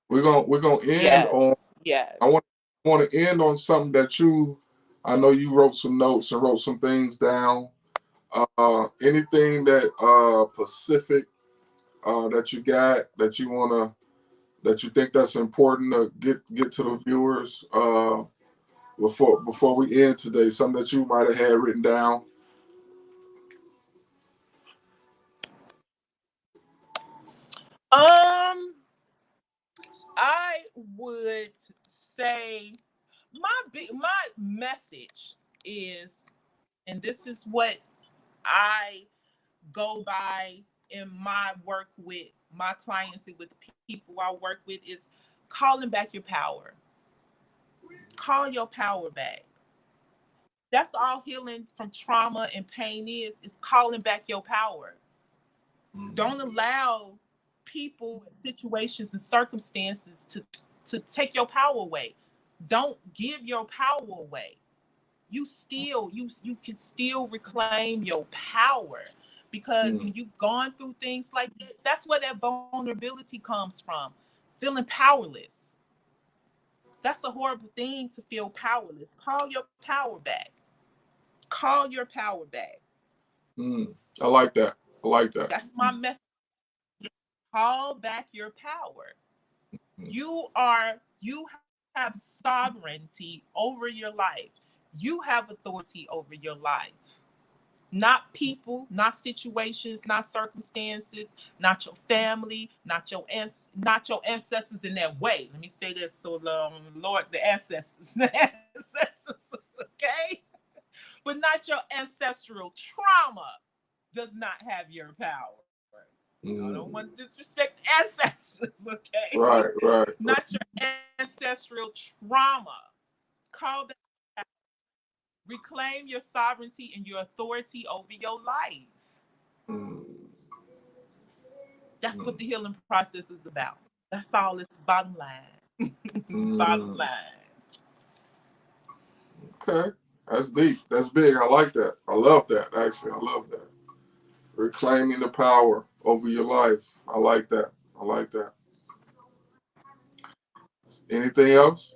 we're gonna end on. Yes. Yes. I want to end on something that you. I know you wrote some notes and wrote some things down. Anything that Pacific that you got that you wanna that you think that's important to get to the viewers before we end today? Something that you might have had written down. Um, I would say my message is, and this is what I go by in my work with my clients and with people I work with, is calling back your power. Call your power back. That's all healing from trauma and pain is calling back your power. Don't allow people, situations, and circumstances to take your power away. Don't give your power away. You can still reclaim your power, because Mm, when you've gone through things like that, that's where that vulnerability comes from. Feeling powerless. That's a horrible thing, to feel powerless. Call your power back. Call your power back. mm. I like that. I like that. That's my message. Call back your power. Mm, You have sovereignty over your life. You have authority over your life. Not people, not situations, not circumstances, not your family, not your ancestors in that way. Let me say this, so Lord, the ancestors, the ancestors, okay? But not your ancestral trauma does not have your power. I don't mm. want to disrespect ancestors, okay? Right, right, right. Not your ancestral trauma. Call that. Reclaim your sovereignty and your authority over your life. Mm, That's what mm, the healing process is about. That's all. It's bottom line. Bottom mm. line. Okay, that's deep. That's big. I like that. I love that. Actually, I love that. Reclaiming the power over your life. I like that. I like that. Anything else?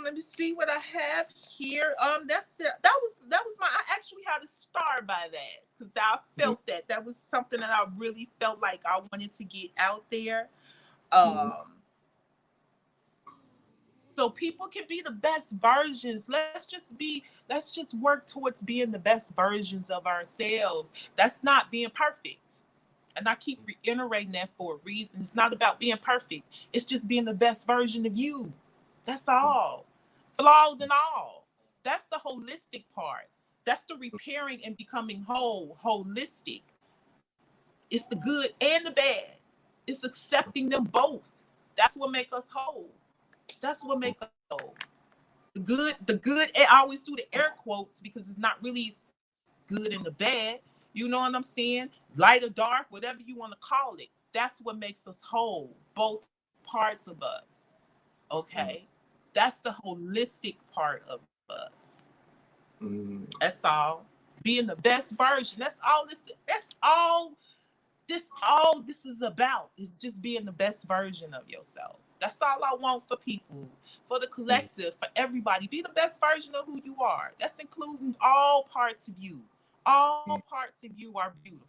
Let me see what I have here. That was my. I actually had to start by that because I Mm-hmm. felt that was something that I really felt like I wanted to get out there. Mm-hmm. Um, so people can be the best versions. Let's just work towards being the best versions of ourselves. That's not being perfect. And I keep reiterating that for a reason. It's not about being perfect. It's just being the best version of you. That's all. Flaws and all. That's the holistic part. That's the repairing and becoming whole, holistic. It's the good and the bad. It's accepting them both. That's what make us whole. That's what make us whole. The good, I always do the air quotes because it's not really good and the bad. You know what I'm saying? Light or dark, whatever you want to call it. That's what makes us whole, both parts of us. Okay? That's the holistic part of us. Mm-hmm. That's all. Being the best version. That's all this is about. Is just being the best version of yourself. That's all I want for people, for the collective, for everybody. Be the best version of who you are. That's including all parts of you. All parts of you are beautiful.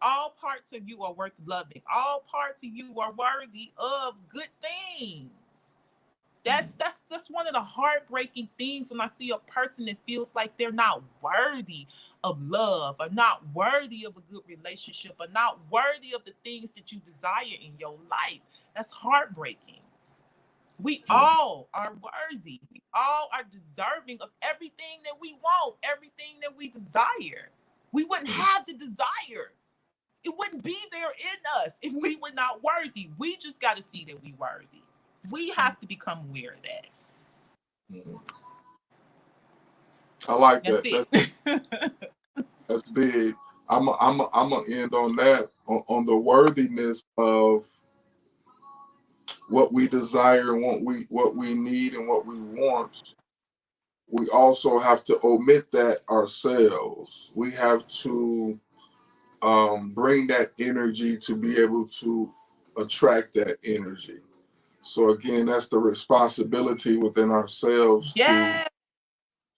All parts of you are worth loving. All parts of you are worthy of good things. That's one of the heartbreaking things when I see a person that feels like they're not worthy of love, or not worthy of a good relationship, or not worthy of the things that you desire in your life. That's heartbreaking. We all are worthy. We all are deserving of everything that we want, everything that we desire. We wouldn't have the desire. It wouldn't be there in us if we were not worthy. We just got to see that we worthy. We have to become aware of that. I like That's that. it. That's big. I'm gonna end on that, on the worthiness of what we desire and what we need and what we want. We also have to omit that ourselves. We have to bring that energy to be able to attract that energy. So again, that's the responsibility within ourselves Yeah.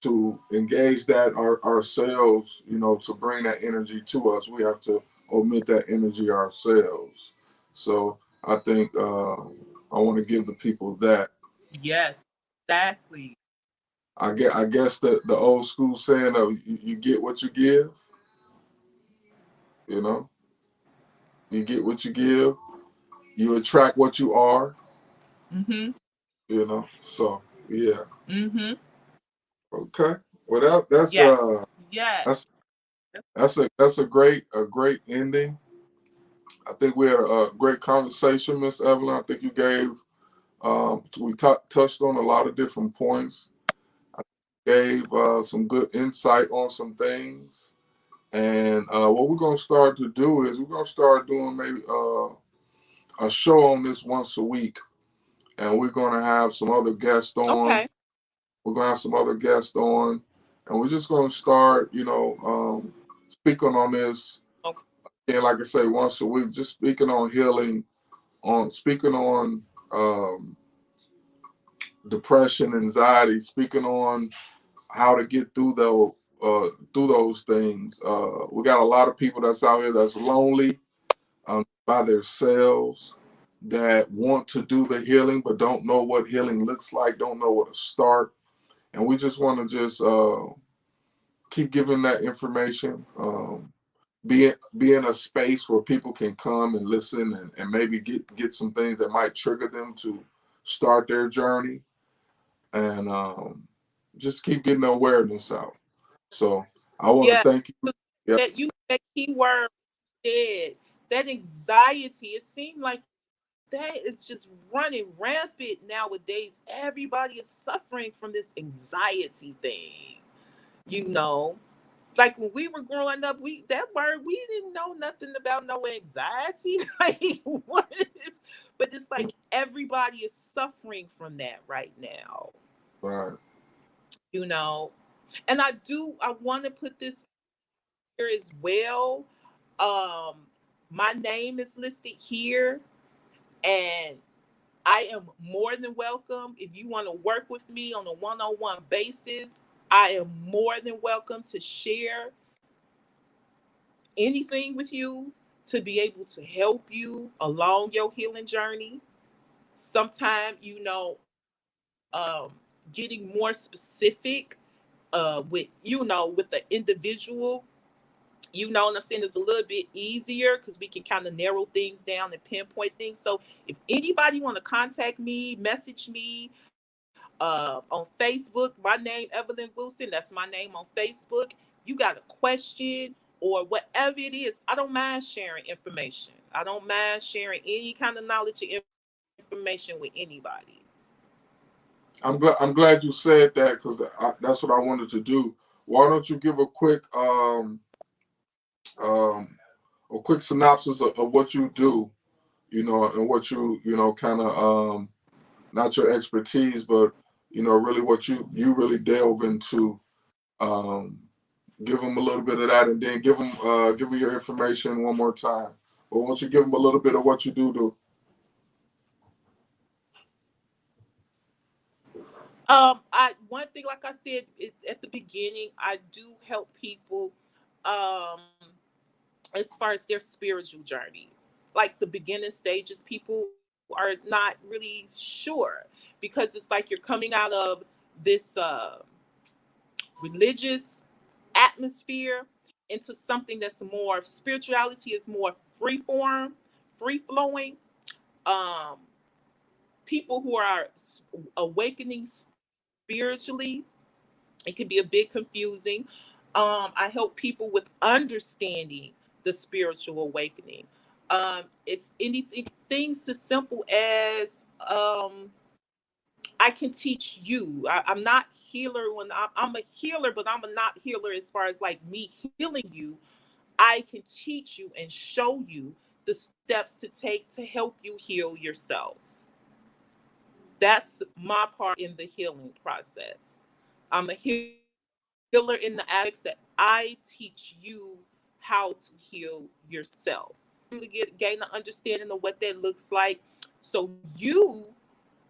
to engage that ourselves, to bring that energy to us. We have to omit that energy ourselves. So I think I want to give the people that. Yes, exactly. I guess the old school saying of you get what you give, you know, you get what you give, you attract what you are, Mm-hmm. So yeah. Mm-hmm. Okay. Well, Yes. Yes. that's a great ending. I think we had a great conversation, Miss Evelyn. I think you gave we touched on a lot of different points. I gave some good insight on some things. And what we're gonna start to do is we're gonna start doing maybe a show on this once a week, and we're gonna have some other guests on. Okay. We're gonna have some other guests on, and we're just gonna start, speaking on this. Okay. And like I say, once a week, just speaking on healing, on speaking on depression, anxiety, speaking on how to get through those things. We got a lot of people that's out here that's lonely, by themselves, that want to do the healing but don't know what healing looks like, don't know where to start, and we just want to just keep giving that information. Be in a space where people can come and listen and maybe get some things that might trigger them to start their journey, and just keep getting the awareness out. So I want to Yeah. thank you. Yeah. That keyword said, that anxiety, it seemed like that is just running rampant nowadays. Everybody is suffering from this anxiety thing. You know, like when we were growing up, we didn't know nothing about no anxiety. Like what is, but it's like everybody is suffering from that right now. Right. You know, and I want to put this here as well. Um, my name is listed here, and I am more than welcome. If you want to work with me on a one-on-one basis, I am more than welcome to share anything with you to be able to help you along your healing journey. Sometimes, um, getting more specific with the individual, what I'm saying, is a little bit easier because we can kind of narrow things down and pinpoint things. So if anybody want to contact me, message me, on Facebook, my name Evelyn Wilson. That's my name on Facebook. You got a question or whatever it is, I don't mind sharing information. I don't mind sharing any kind of knowledge or information with anybody. I'm glad you said that because that's what I wanted to do. Why don't you give um, a quick synopsis of what you do, and what kind of not your expertise, but really what you really delve into. Um, give them a little bit of that, and then give them your information one more time. But once you give them a little bit of what you do. I one thing, like I said at the beginning, I do help people, um, as far as their spiritual journey, like the beginning stages. People are not really sure because it's like you're coming out of this religious atmosphere into something that's more spirituality is more free form, free flowing. Um, People who are awakening spiritually, it can be a bit confusing. I help people with understanding the spiritual awakening. It's anything things as simple as I can teach you. I'm not healer when I'm a healer, but I'm a not healer as far as like me healing you. I can teach you and show you the steps to take to help you heal yourself. That's my part in the healing process. I'm a healer in the aspects that I teach you how to heal yourself. To gain an understanding of what that looks like so you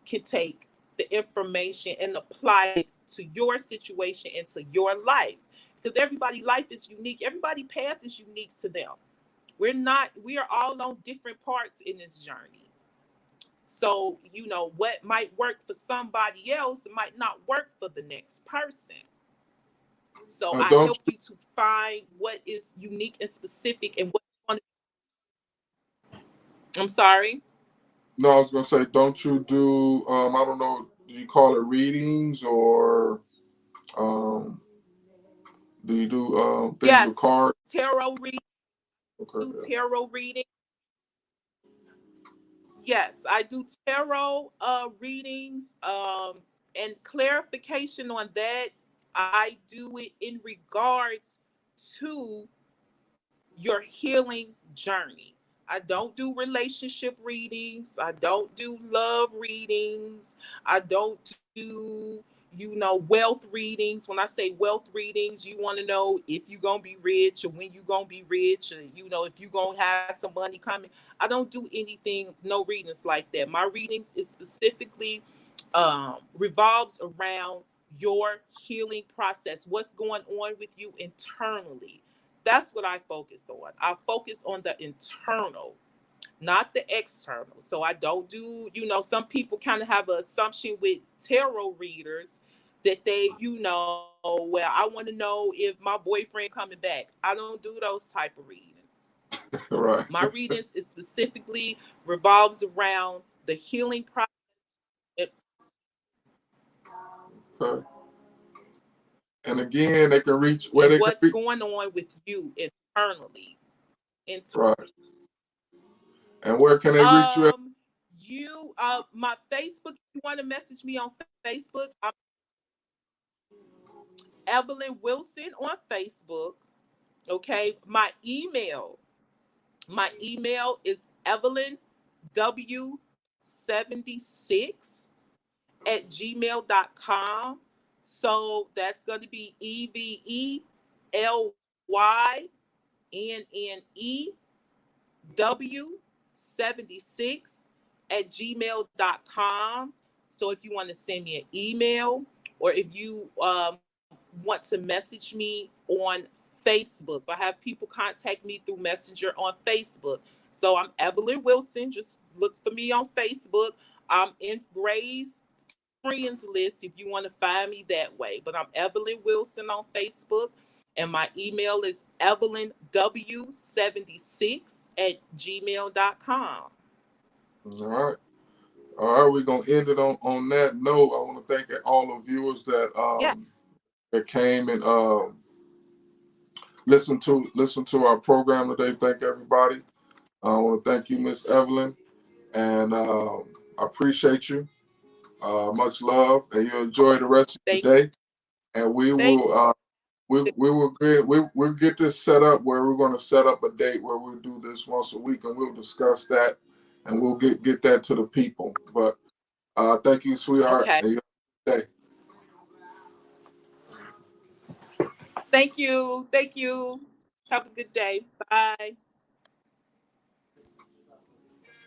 can take the information and apply it to your situation and to your life. Because everybody's life is unique. Everybody's path is unique to them. We are all on different parts in this journey. So, what might work for somebody else might not work for the next person. So I Don't help you to find what is unique and specific and what you want to. I'm sorry. No, I was gonna say, don't you do? I don't know. Do you call it readings, or do you do things with Yes, cards? tarot reading. Okay, Do yeah. tarot reading. Yes, I do tarot readings and clarification on that. I do it in regards to your healing journey. I don't do relationship readings. I don't do love readings. I don't do, wealth readings. When I say wealth readings, you want to know if you're going to be rich or when you're going to be rich, or, if you're going to have some money coming. I don't do anything, no readings like that. My readings is specifically revolves around your healing process, what's going on with you internally. That's what I focus on. I focus on the internal, not the external. So I don't do, some people kind of have an assumption with tarot readers that well, I want to know if my boyfriend coming back. I don't do those type of readings. Right. My readings is specifically revolves around the healing process. Okay. And again, they can reach where And they can what's reach. going on with you internally. Right. And where can they reach you at? My Facebook, you want to message me on Facebook, I'm Evelyn Wilson on Facebook. Okay. My email is Evelyn W76 at gmail.com. So that's going to be EVELYNNEW76 at gmail.com. So if you want to send me an email, or if you want to message me on Facebook, I have people contact me through Messenger on Facebook. So I'm Evelyn Wilson. Just look for me on Facebook. I'm in Gray's friends list if you want to find me that way. But I'm Evelyn Wilson on Facebook. And my email is EvelynW76 at gmail.com. All right. All right, we're gonna end it on that note. I want to thank all the viewers that Yes. that came and listened to our program today. Thank everybody. I want to thank you, Miss Evelyn, and I appreciate you. Much love, and you enjoy the rest of the Thank day. And we thank will we'll get this set up where we're going to set up a date where we'll do this once a week, and we'll discuss that, and we'll get that to the people. But thank you, sweetheart. Okay. And you have a good day. Thank you. Thank you. Have a good day. Bye.